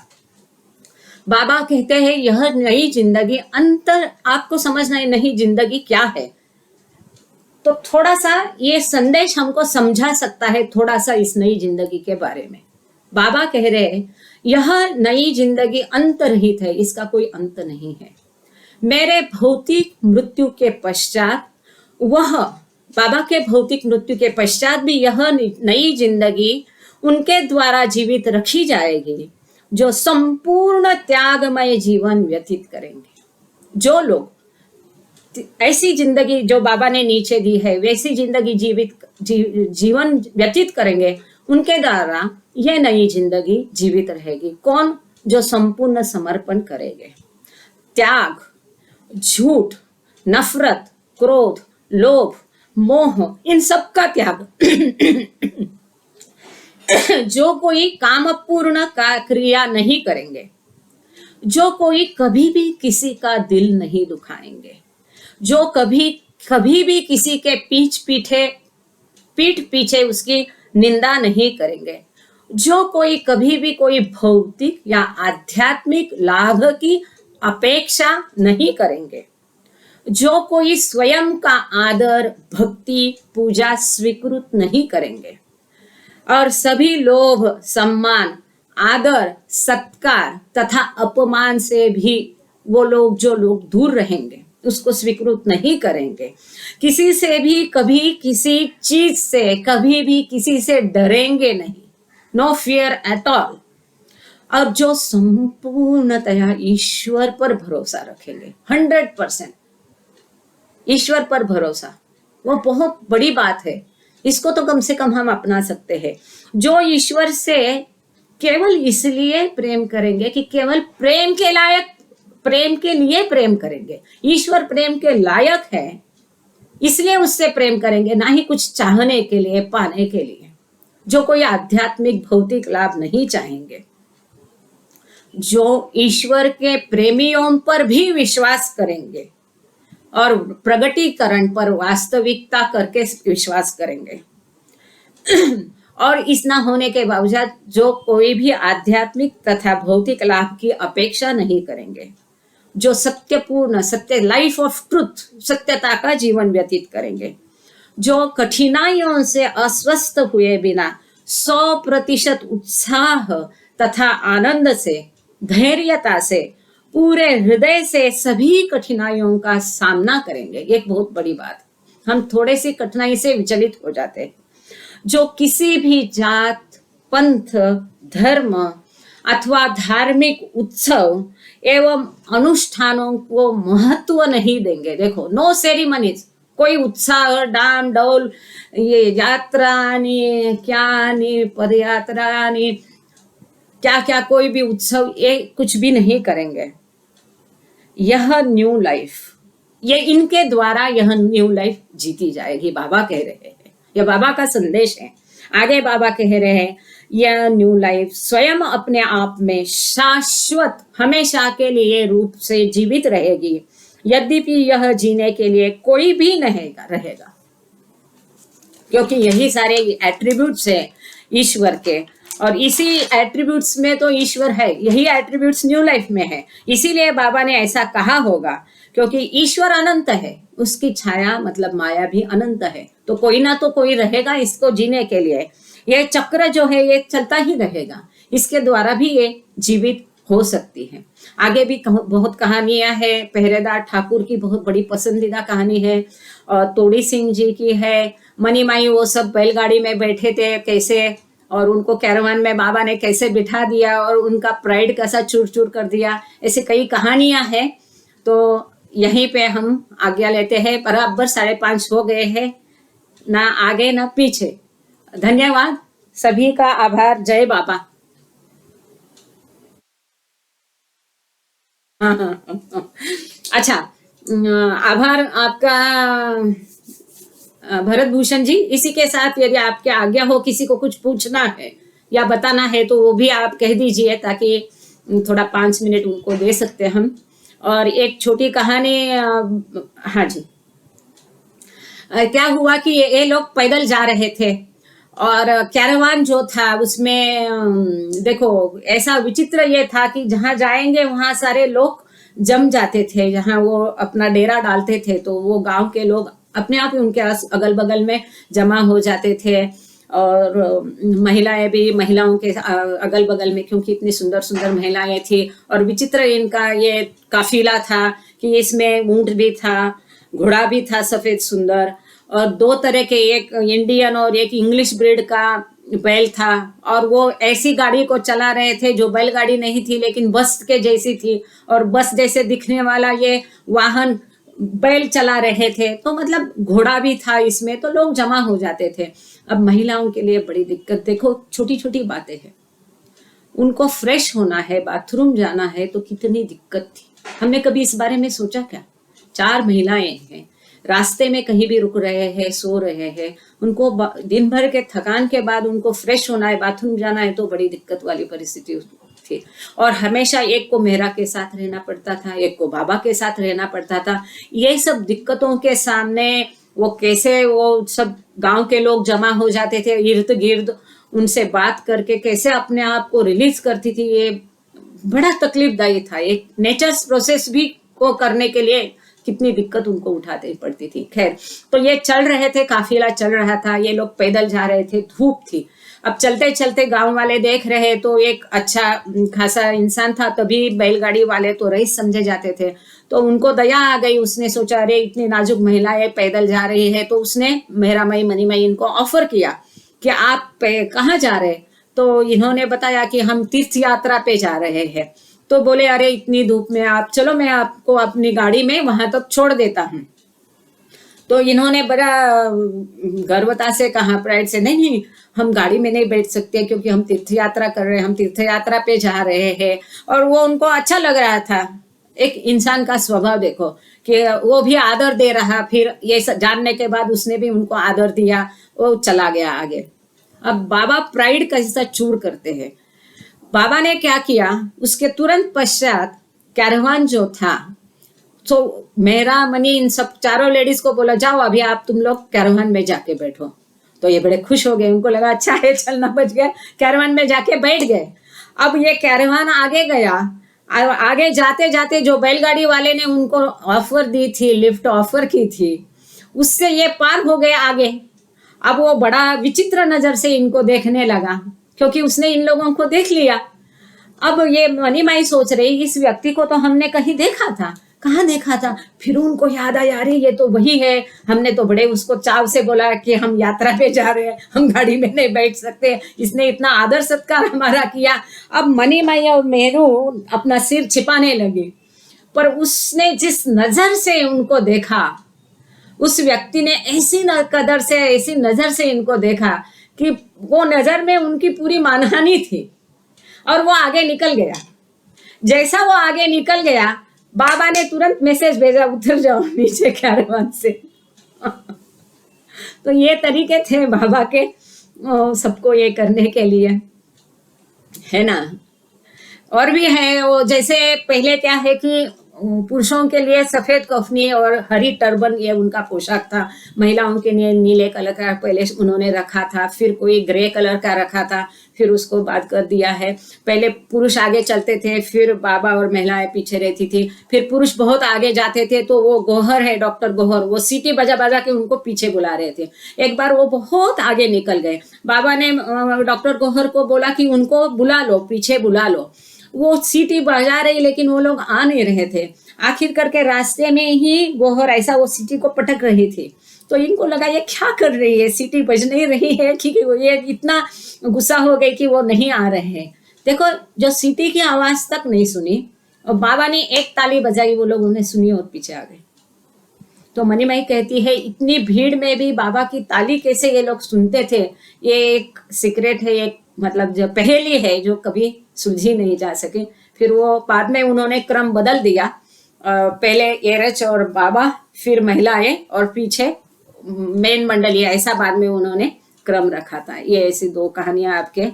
बाबा कहते हैं यह नई जिंदगी अंतर आपको समझना है, नई जिंदगी क्या है। तो थोड़ा सा ये संदेश हमको समझा सकता है थोड़ा सा इस नई जिंदगी के बारे में। बाबा कह रहे हैं यह नई जिंदगी अंतरहित है, इसका कोई अंत नहीं है। मेरे भौतिक मृत्यु के पश्चात बाबा के भौतिक मृत्यु के पश्चात भी यह नई जिंदगी उनके द्वारा जीवित रखी जाएगी जो संपूर्ण त्यागमय जीवन व्यतीत करेंगे। जो लोग ऐसी जिंदगी जो बाबा ने नीचे दी है वैसी जिंदगी जीवन व्यतीत करेंगे, उनके द्वारा यह नई जिंदगी जीवित रहेगी। कौन? जो संपूर्ण समर्पण करेंगे। त्याग, झूठ, नफरत, क्रोध, लोभ, मोह, इन सब का त्याग। जो कोई कामपूर्ण क्रिया नहीं करेंगे, जो कोई कभी भी किसी का दिल नहीं दुखाएंगे, जो कभी भी किसी के पीठ पीछे उसकी निंदा नहीं करेंगे, जो कोई कभी भी कोई भौतिक या आध्यात्मिक लाभ की अपेक्षा नहीं करेंगे, जो कोई स्वयं का आदर, भक्ति, पूजा स्वीकृत नहीं करेंगे और सभी लोभ, सम्मान, आदर, सत्कार तथा अपमान से भी वो लोग जो लोग दूर रहेंगे, उसको स्वीकृत नहीं करेंगे, किसी से भी कभी किसी चीज से कभी भी किसी से डरेंगे नहीं, नो फियर एट ऑल, और जो संपूर्णतया ईश्वर पर भरोसा रखेंगे, 100% ईश्वर पर भरोसा। वो बहुत बड़ी बात है, इसको तो कम से कम हम अपना सकते हैं। जो ईश्वर से केवल इसलिए प्रेम करेंगे कि केवल प्रेम के लिए प्रेम करेंगे। ईश्वर प्रेम के लायक है, इसलिए उससे प्रेम करेंगे, ना ही कुछ चाहने के लिए, पाने के लिए। जो कोई आध्यात्मिक भौतिक लाभ नहीं चाहेंगे, जो ईश्वर के प्रेमियों पर भी विश्वास करेंगे और प्रगटीकरण पर वास्तविकता करके विश्वास करेंगे, और इस ना होने के बावजूद जो कोई भी आध्यात्मिक तथा भौतिक लाभ की अपेक्षा नहीं करेंगे, जो सत्यपूर्ण सत्य लाइफ ऑफ ट्रुथ सत्यता का जीवन व्यतीत करेंगे, जो कठिनाइयों से अस्वस्थ हुए बिना 100% उत्साह तथा आनंद से, धैर्यता से, पूरे हृदय से सभी कठिनाइयों का सामना करेंगे। एक बहुत बड़ी बात, हम थोड़े सी कठिनाई से विचलित हो जाते हैं। जो किसी भी जात, पंथ, धर्म अथवा धार्मिक उत्सव एवं अनुष्ठानों को महत्व नहीं देंगे। देखो, नो सेरिमनीज, कोई उत्साह डाम डौल, ये यात्रा नहीं, क्या नहीं, पदयात्रा नहीं, क्या क्या कोई भी उत्सव, ये कुछ भी नहीं करेंगे। यह न्यू लाइफ, ये इनके द्वारा यह न्यू लाइफ जीती जाएगी, बाबा कह रहे हैं। यह बाबा का संदेश है। आगे बाबा कह रहे हैं, यह न्यू लाइफ स्वयं अपने आप में शाश्वत हमेशा के लिए रूप से जीवित रहेगी, यद्यपि यह जीने के लिए कोई भी नहीं रहेगा, क्योंकि यही सारे एट्रीब्यूट्स है ईश्वर के, और इसी एट्रीब्यूट्स में तो ईश्वर है, यही एट्रीब्यूट्स न्यू लाइफ में है। इसीलिए बाबा ने ऐसा कहा होगा, क्योंकि ईश्वर अनंत है, उसकी छाया मतलब माया भी अनंत है, तो कोई ना तो कोई रहेगा इसको जीने के लिए। ये चक्र जो है ये चलता ही रहेगा, इसके द्वारा भी ये जीवित हो सकती है। आगे भी बहुत कहानियां हैं। पहरेदार ठाकुर की बहुत बड़ी पसंदीदा कहानी है, और तोड़ी सिंह जी की है। मनीमाई वो सब बैलगाड़ी में बैठे थे कैसे, और उनको कैरवान में बाबा ने कैसे बिठा दिया और उनका प्राइड कैसा चूर चूर कर दिया। ऐसे कई कहानियां हैं। तो यहीं पे हम आज्ञा लेते हैं। बराबर 5:30 हो गए हैं, ना आगे ना पीछे। धन्यवाद, सभी का आभार। जय बाबा। अच्छा, आभार आपका भरत भूषण जी। इसी के साथ यदि आपके आज्ञा हो, किसी को कुछ पूछना है या बताना है तो वो भी आप कह दीजिए, ताकि थोड़ा 5 मिनट उनको दे सकते हम। और एक छोटी कहानी, हाँ जी, क्या हुआ कि ये लोग पैदल जा रहे थे, और कैरावान जो था उसमें देखो ऐसा विचित्र ये था कि जहाँ जाएंगे वहां सारे लोग जम जाते थे। जहाँ वो अपना डेरा डालते थे तो वो गांव के लोग अपने आप ही उनके अगल बगल में जमा हो जाते थे, और महिलाएं भी महिलाओं के अगल बगल में, क्योंकि इतनी सुंदर सुंदर महिलाएं थी। और विचित्र इनका ये काफिला था कि इसमें ऊंट भी था, घोड़ा भी था सफेद सुंदर, और 2 तरह के, एक इंडियन और एक इंग्लिश ब्रीड का बैल था। और वो ऐसी गाड़ी को चला रहे थे जो बैलगाड़ी नहीं थी लेकिन बस के जैसी थी, और बस जैसे दिखने वाला ये वाहन बैल चला रहे थे। तो मतलब घोड़ा भी था इसमें, तो लोग जमा हो जाते थे। अब महिलाओं के लिए बड़ी दिक्कत, देखो छोटी छोटी बातें हैं, उनको फ्रेश होना है, बाथरूम जाना है, तो कितनी दिक्कत थी। हमने कभी इस बारे में सोचा क्या? 4 महिलाएं हैं, रास्ते में कहीं भी रुक रहे हैं, सो रहे हैं, उनको दिन भर के थकान के बाद उनको फ्रेश होना है, बाथरूम जाना है, तो बड़ी दिक्कत वाली परिस्थिति थी। और हमेशा एक को मेहरा के साथ रहना पड़ता था, एक को बाबा के साथ रहना पड़ता था। ये सब दिक्कतों के सामने वो कैसे, वो सब गांव के लोग जमा हो जाते थे इर्द गिर्द, उनसे बात करके कैसे अपने आप को रिलीज करती थी। ये बड़ा तकलीफदायी था। एक नेचर्स प्रोसेस भी को करने के लिए कितनी दिक्कत उनको उठानी पड़ती थी। खैर, तो ये चल रहे थे, काफिला चल रहा था, ये लोग पैदल जा रहे थे, धूप थी। अब चलते चलते गांव वाले देख रहे, तो एक अच्छा खासा इंसान था, तभी बैलगाड़ी वाले तो रईस समझे जाते थे, तो उनको दया आ गई। उसने सोचा अरे इतनी नाजुक महिलाएं पैदल जा रही है, तो उसने मेहरामई मनीमई इनको ऑफर किया कि आप कहाँ जा रहे? तो इन्होंने बताया कि हम तीर्थ यात्रा पे जा रहे हैं। तो बोले अरे इतनी धूप में आप चलो, मैं आपको अपनी गाड़ी में वहां तक छोड़ देता हूँ। तो इन्होंने बड़ा गर्वता से कहा, प्राइड से, नहीं नहीं हम गाड़ी में नहीं बैठ सकते, क्योंकि हम तीर्थ यात्रा कर रहे हैं, हम तीर्थ यात्रा पे जा रहे हैं। और वो उनको अच्छा लग रहा था। एक इंसान का स्वभाव देखो कि वो भी आदर दे रहा। फिर ये जानने के बाद उसने भी उनको आदर दिया, वो चला गया आगे। अब बाबा प्राइड कैसा चूर करते हैं। बाबा ने क्या किया, उसके तुरंत पश्चात कैरवान जो था, तो मेहरा मनी इन सब 4 लेडीज को बोला जाओ अभी आप तुम लोग कैरवान में जाके बैठो। तो ये बड़े खुश हो गए, उनको लगा अच्छा है चलना बच गया, कैरवान में जाके बैठ गए। अब ये कैरवान आगे गया, आगे जाते जाते जो बैलगाड़ी वाले ने उनको ऑफर दी थी, लिफ्ट ऑफर की थी, उससे ये पार हो गए आगे। अब वो बड़ा विचित्र नजर से इनको देखने लगा, क्योंकि उसने इन लोगों को देख लिया। अब ये मनीमाई सोच रही इस व्यक्ति को तो हमने कहीं देखा था, कहाँ देखा था। फिर उनको याद आया, अरे ये तो वही है, हमने तो बड़े उसको चाव से बोला कि हम यात्रा पे जा रहे हैं, हम गाड़ी में नहीं बैठ सकते, इसने इतना आदर सत्कार हमारा किया। अब मनीमाई और मेहरू अपना सिर छिपाने लगे, पर उसने जिस नजर से उनको देखा, उस व्यक्ति ने ऐसी कदर से, ऐसी नजर से इनको देखा कि वो नजर में उनकी पूरी मानहानि थी, और वो आगे निकल गया। जैसा वो आगे निकल गया, बाबा ने तुरंत मैसेज भेजा, उतर जाओ नीचे कैरवान से। तो ये तरीके थे बाबा के सबको ये करने के लिए, है ना। और भी है वो, जैसे पहले क्या है कि पुरुषों के लिए सफेद कफनी और हरी टर्बन ये उनका पोशाक था, महिलाओं के लिए नीले कलर का पहले उन्होंने रखा था, फिर कोई ग्रे कलर का रखा था, फिर उसको बात कर दिया है। पहले पुरुष आगे चलते थे, फिर बाबा और महिलाएं पीछे रहती थी, फिर पुरुष बहुत आगे जाते थे तो वो गोहर है, डॉक्टर गोहर, वो सीटी बजा बजा के उनको पीछे बुला रहे थे। एक बार वो बहुत आगे निकल गए, बाबा ने डॉक्टर गोहर को बोला कि उनको बुला लो, पीछे बुला लो। वो सीटी बजा रही, लेकिन वो लोग आ नहीं रहे थे। आखिर करके रास्ते में ही गोहर ऐसा वो सीटी को पटक रही थी, तो इनको लगा ये क्या कर रही है, सीटी बज नहीं रही है, कि ये इतना गुस्सा हो गई कि वो नहीं आ रहे हैं। देखो, जो सीटी की आवाज तक नहीं सुनी, और बाबा ने एक ताली बजाई, वो लोग उन्हें सुनी और पीछे आ गए। तो मनीमाई कहती है इतनी भीड़ में भी बाबा की ताली कैसे ये लोग सुनते थे, ये एक सीक्रेट है, एक मतलब जो पहेली है जो कभी सुलझी नहीं जा सकी। फिर वो बाद में उन्होंने क्रम बदल दिया, पहले एरच और बाबा, फिर महिलाएं, और पीछे मेन मंडली, ऐसा बाद में उन्होंने क्रम रखा था। ये ऐसी दो कहानियां आपके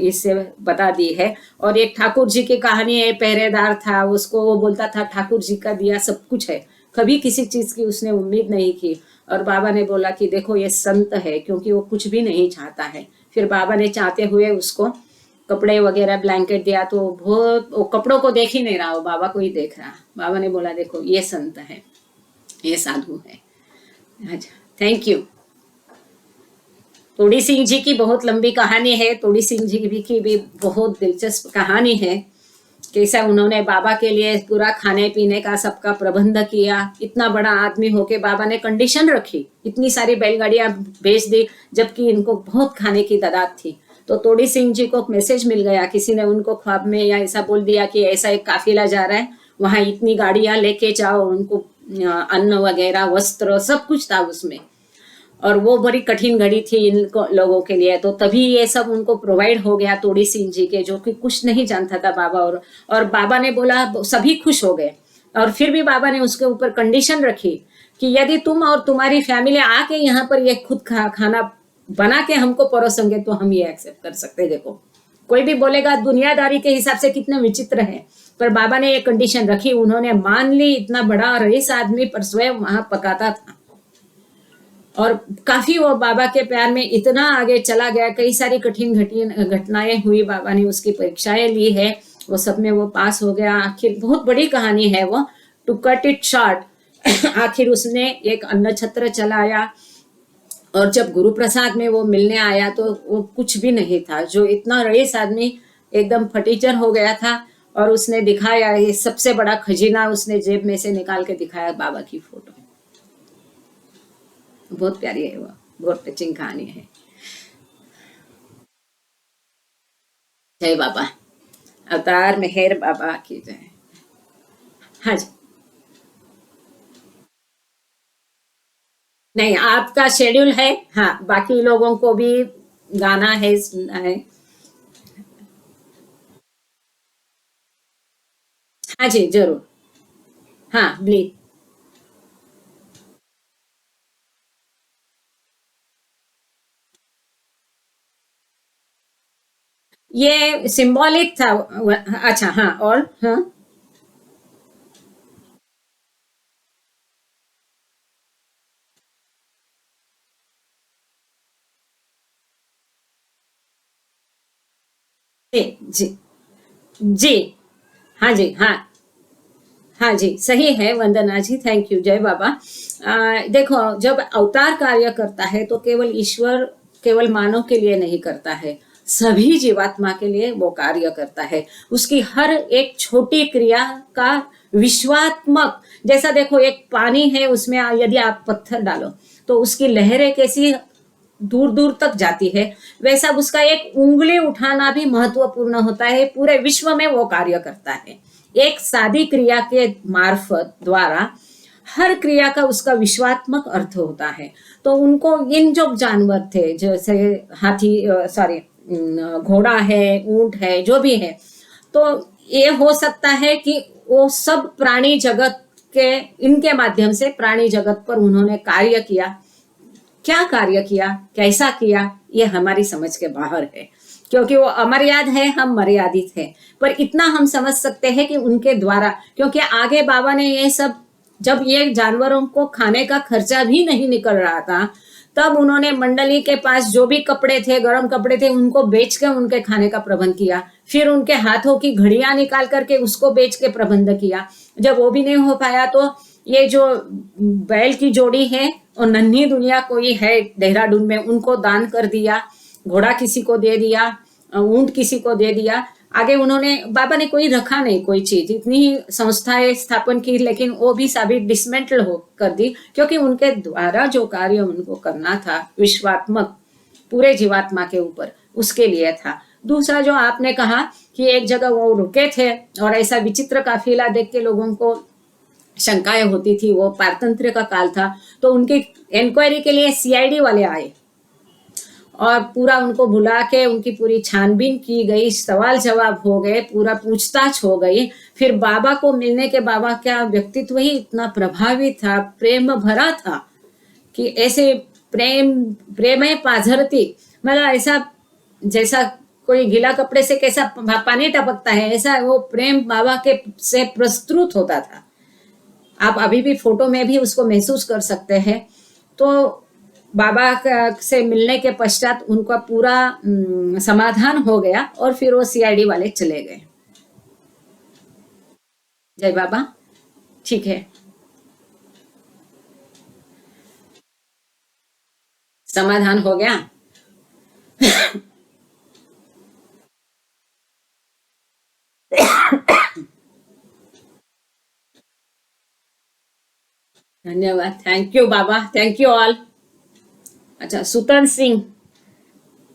इससे बता दी है। और एक ठाकुर जी की कहानी है, पहरेदार था, उसको वो बोलता था ठाकुर जी का दिया सब कुछ है, कभी किसी चीज की उसने उम्मीद नहीं की, और बाबा ने बोला कि देखो ये संत है, क्योंकि वो कुछ भी नहीं चाहता है। फिर बाबा ने चाहते हुए उसको कपड़े वगैरह ब्लैंकेट दिया, तो बहुत, वो कपड़ों को देख ही नहीं रहा, वो बाबा को ही देख रहा। बाबा ने बोला देखो ये संत है, ये साधु है। अच्छा, थैंक यू। तोड़ी सिंह जी की बहुत लंबी कहानी है, तोड़ी सिंह जी की भी बहुत दिलचस्प कहानी है, कैसा उन्होंने बाबा के लिए पूरा खाने पीने का सबका प्रबंध किया। इतना बड़ा आदमी होके बाबा ने कंडीशन रखी, इतनी सारी बैलगाड़ियां भेज दी, जबकि इनको बहुत खाने की तादाद थी। तो तोड़ी सिंह जी को मैसेज मिल गया, किसी ने उनको ख्वाब में या ऐसा बोल दिया कि ऐसा एक काफिला जा रहा है, वहां इतनी गाड़ियां लेके जाओ, उनको अन्न वगैरह, वस्त्र, सब कुछ था उसमें। और वो बड़ी कठिन घड़ी थी इन लोगों के लिए, तो तभी ये सब उनको प्रोवाइड हो गया तोड़ी सिंह जी के, जो कि कुछ नहीं जानता था बाबा। और बाबा ने बोला, सभी खुश हो गए। और फिर भी बाबा ने उसके ऊपर कंडीशन रखी कि यदि तुम और तुम्हारी फैमिली आके यहाँ पर ये खुद खाना बना के हमको परोसोगे तो हम ये एक्सेप्ट कर सकते। देखो, कोई भी बोलेगा दुनियादारी के हिसाब से कितना विचित्र है, पर बाबा ने ये कंडीशन रखी, उन्होंने मान ली। इतना बड़ा रईस आदमी पर स्वयं वहां पकाता था, और काफी वो बाबा के प्यार में इतना आगे चला गया। कई सारी कठिन घटनाएं हुई, बाबा ने उसकी परीक्षाएं ली है, वो सब में वो पास हो गया। आखिर बहुत बड़ी कहानी है वो, टू कट इट शॉर्ट। आखिर उसने एक अन्न छत्र चलाया, और जब गुरु प्रसाद में वो मिलने आया तो वो कुछ भी नहीं था, जो इतना रईस आदमी एकदम फटीचर हो गया था। और उसने दिखाया, ये सबसे बड़ा खजीना उसने जेब में से निकाल के दिखाया, बाबा की फोटो। बहुत प्यारी है वो, बहुत टचिंग कहानी है। जय बाबा, अवतार मेहर बाबा की जय। हाँ जी, नहीं आपका शेड्यूल है, हाँ बाकी लोगों को भी गाना है, सुनना है। हाँ जी जरूर, हाँ प्लीज। ये सिंबॉलिक था। अच्छा, हाँ, और हाँ। जी जी जी। हाँ जी, हाँ। हाँ जी, सही है वंदना जी, थैंक यू, जय बाबा। देखो, जब अवतार कार्य करता है तो केवल ईश्वर, केवल मानव के लिए नहीं करता है, सभी जीवात्मा के लिए वो कार्य करता है। उसकी हर एक छोटी क्रिया का विश्वात्मक, जैसा देखो एक पानी है, उसमें यदि आप पत्थर डालो तो उसकी लहरें कैसी दूर दूर तक जाती है, वैसा उसका एक उंगली उठाना भी महत्वपूर्ण होता है, पूरे विश्व में वो कार्य करता है। एक सादी क्रिया के मार्फत द्वारा हर क्रिया का उसका विश्वात्मक अर्थ होता है। तो उनको इन जो जानवर थे, जैसे हाथी, सॉरी, घोड़ा है, ऊंट है, जो भी है, तो ये हो सकता है कि वो सब प्राणी जगत के, इनके माध्यम से प्राणी जगत पर उन्होंने कार्य किया। क्या कार्य किया, कैसा किया, ये हमारी समझ के बाहर है, क्योंकि वो अमर्याद है, हम मर्यादित है। पर इतना हम समझ सकते हैं कि उनके द्वारा, क्योंकि आगे बाबा ने ये सब, जब ये जानवरों को खाने का खर्चा भी नहीं निकल रहा था, तब उन्होंने मंडली के पास जो भी कपड़े थे, गर्म कपड़े थे, उनको बेच के उनके खाने का प्रबंध किया। फिर उनके हाथों की घड़ियां निकाल करके उसको बेच के प्रबंध किया। जब वो भी नहीं हो पाया तो ये जो बैल की जोड़ी है और नन्ही दुनिया कोई है देहरादून में, उनको दान कर दिया। घोड़ा किसी को दे दिया, ऊंट किसी को दे दिया। आगे उन्होंने, बाबा ने कोई रखा नहीं, कोई चीज, इतनी ही संस्थाएं स्थापन की, लेकिन वो भी सभी डिसमेंटल हो कर दी, क्योंकि उनके द्वारा जो कार्य उनको करना था विश्वात्मक, पूरे जीवात्मा के ऊपर, उसके लिए था। दूसरा जो आपने कहा कि एक जगह वो रुके थे और ऐसा विचित्र काफिला देख के लोगों को शंकाएं होती थी, वो पारतंत्र का काल था, तो उनकी इंक्वायरी के लिए सीआईडी वाले आए और पूरा उनको बुला के उनकी पूरी छानबीन की गई, सवाल जवाब हो गए, पूरा पूछताछ हो गई। फिर बाबा को मिलने के, बाबा का व्यक्तित्व ही इतना प्रभावी था, प्रेम भरा था कि ऐसे प्रेम, प्रेम है पाझरती, मतलब ऐसा, जैसा कोई गीला कपड़े से कैसा पानी टपकता है, ऐसा वो प्रेम बाबा के से प्रस्तुत होता था। आप अभी भी फोटो में भी उसको महसूस कर सकते हैं। तो बाबा से मिलने के पश्चात उनका पूरा समाधान हो गया और फिर वो सीआईडी वाले चले गए। जय बाबा। ठीक है, समाधान हो गया। धन्यवाद, थैंक यू बाबा, थैंक यू ऑल। अच्छा, सुतन सिंह।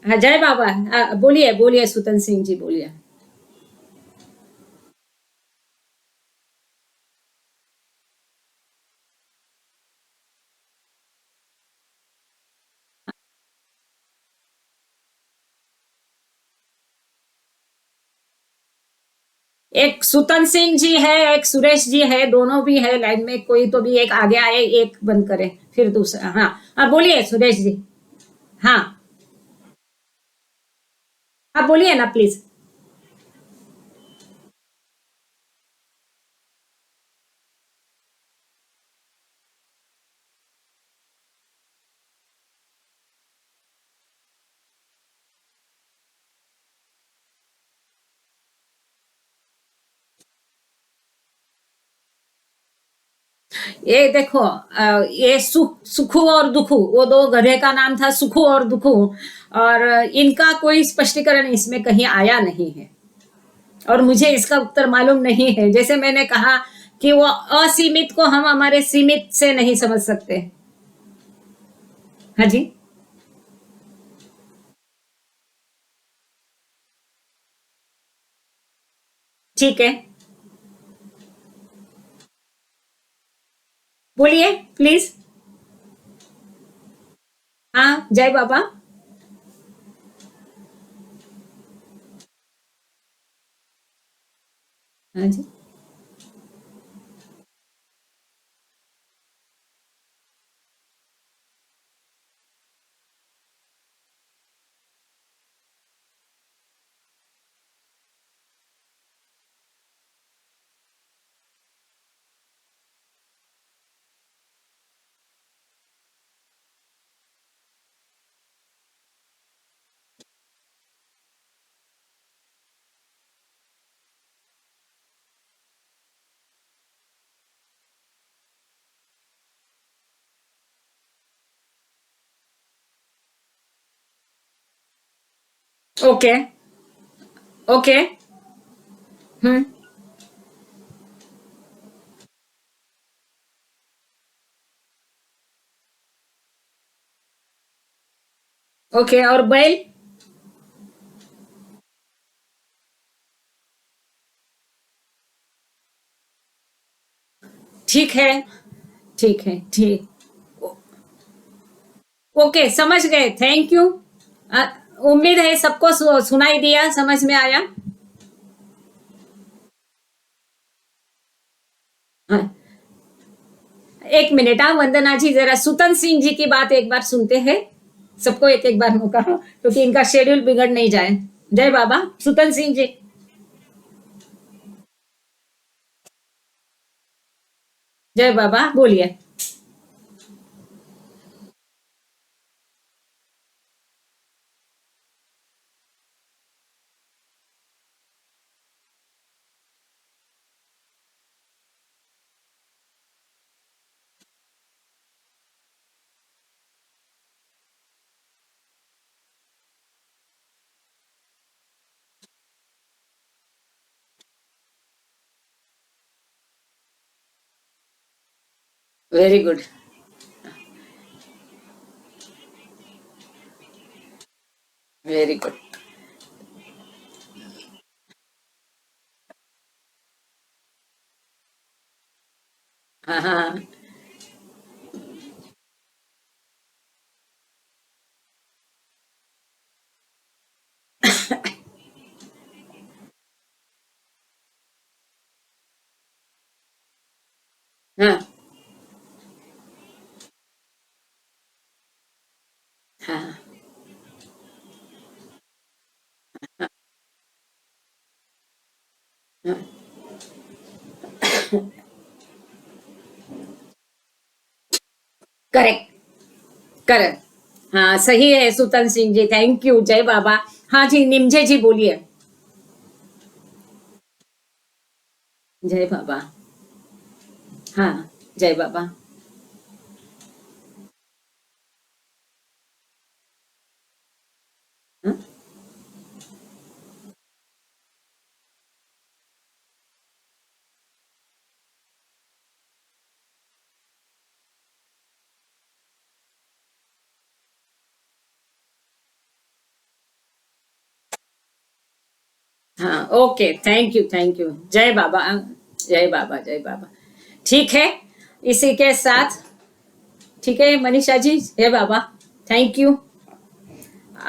हाँ, जय बाबा। बोलिए बोलिए, सुतन सिंह जी बोलिए। एक सुतन सिंह जी है, एक सुरेश जी है, दोनों भी है लाइन में, कोई तो भी एक आगे आए, एक बंद करे, फिर दूसरा। हाँ, हाँ बोलिए सुरेश जी। हाँ, आप बोलिए ना प्लीज। ये देखो, ये सुखू और दुखू, वो दो गधे का नाम था, सुखू और दुखू, और इनका कोई स्पष्टीकरण इसमें कहीं आया नहीं है, और मुझे इसका उत्तर मालूम नहीं है। जैसे मैंने कहा कि वो असीमित को हम हमारे सीमित से नहीं समझ सकते। हाँ जी, ठीक है, बोलिए प्लीज। हाँ, जय बाबा। हाँ जी। Okay, okay. हम्म। ओके, और बैल? ठीक है, ठीक है, ठीक। ओके, समझ गए, थैंक यू। उम्मीद है सबको सुनाई दिया, समझ में आया। हाँ, एक मिनट, हाँ वंदना जी, जरा सुतन सिंह जी की बात एक बार सुनते हैं। सबको एक एक बार मौका, क्योंकि इनका शेड्यूल बिगड़ नहीं जाए। जय बाबा, सुतन सिंह जी। जय बाबा, बोलिए। Very good. Very good. हाँ, हाँ, हाँ, हाँ, हाँ, हाँ। Correct, correct. हाँ, सही है सुतन सिंह जी, थैंक यू, जय बाबा। हाँ जी, निमजे जी बोलिए। जय बाबा। हाँ, जय बाबा। हाँ, हाँ, okay, thank you, thank you, जय बाबा। जय बाबा, जय बाबा। ठीक है, इसी के साथ, ठीक है मनीषा जी, जय बाबा। Thank you.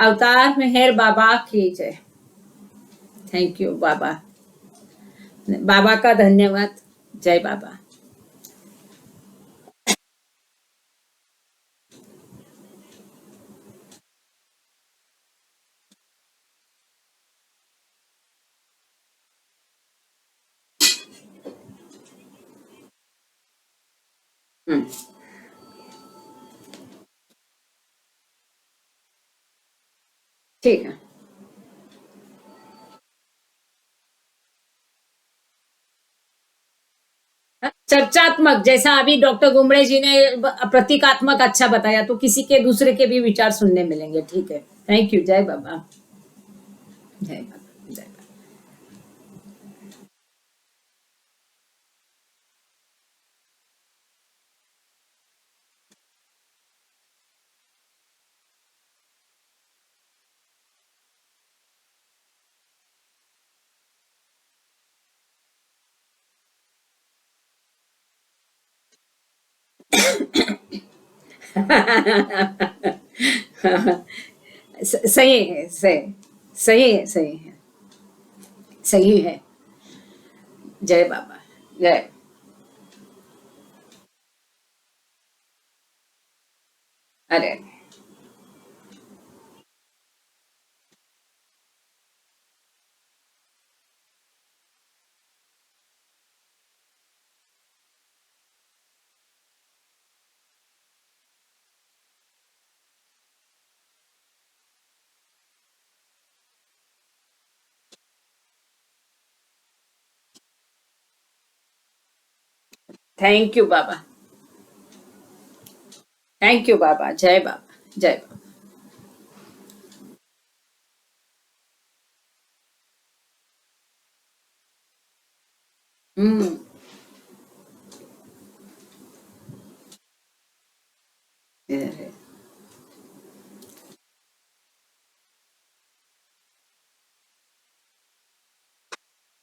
अवतार मेहर बाबा की जय। थैंक यू बाबा। बाबा का धन्यवाद। जय बाबा। हम्म, ठीक है। चर्चात्मक, जैसा अभी डॉक्टर गुमड़े जी ने प्रतीकात्मक अच्छा बताया, तो किसी के दूसरे के भी विचार सुनने मिलेंगे, ठीक है। थैंक यू, जय बाबा। जय बाबा, जय बाबा। सही है, सही, सही है, सही है, सही है। जय बाबा। जय। अरे, थैंक यू बाबा। थैंक यू बाबा, जय बाबा, जय बाबा। हम्म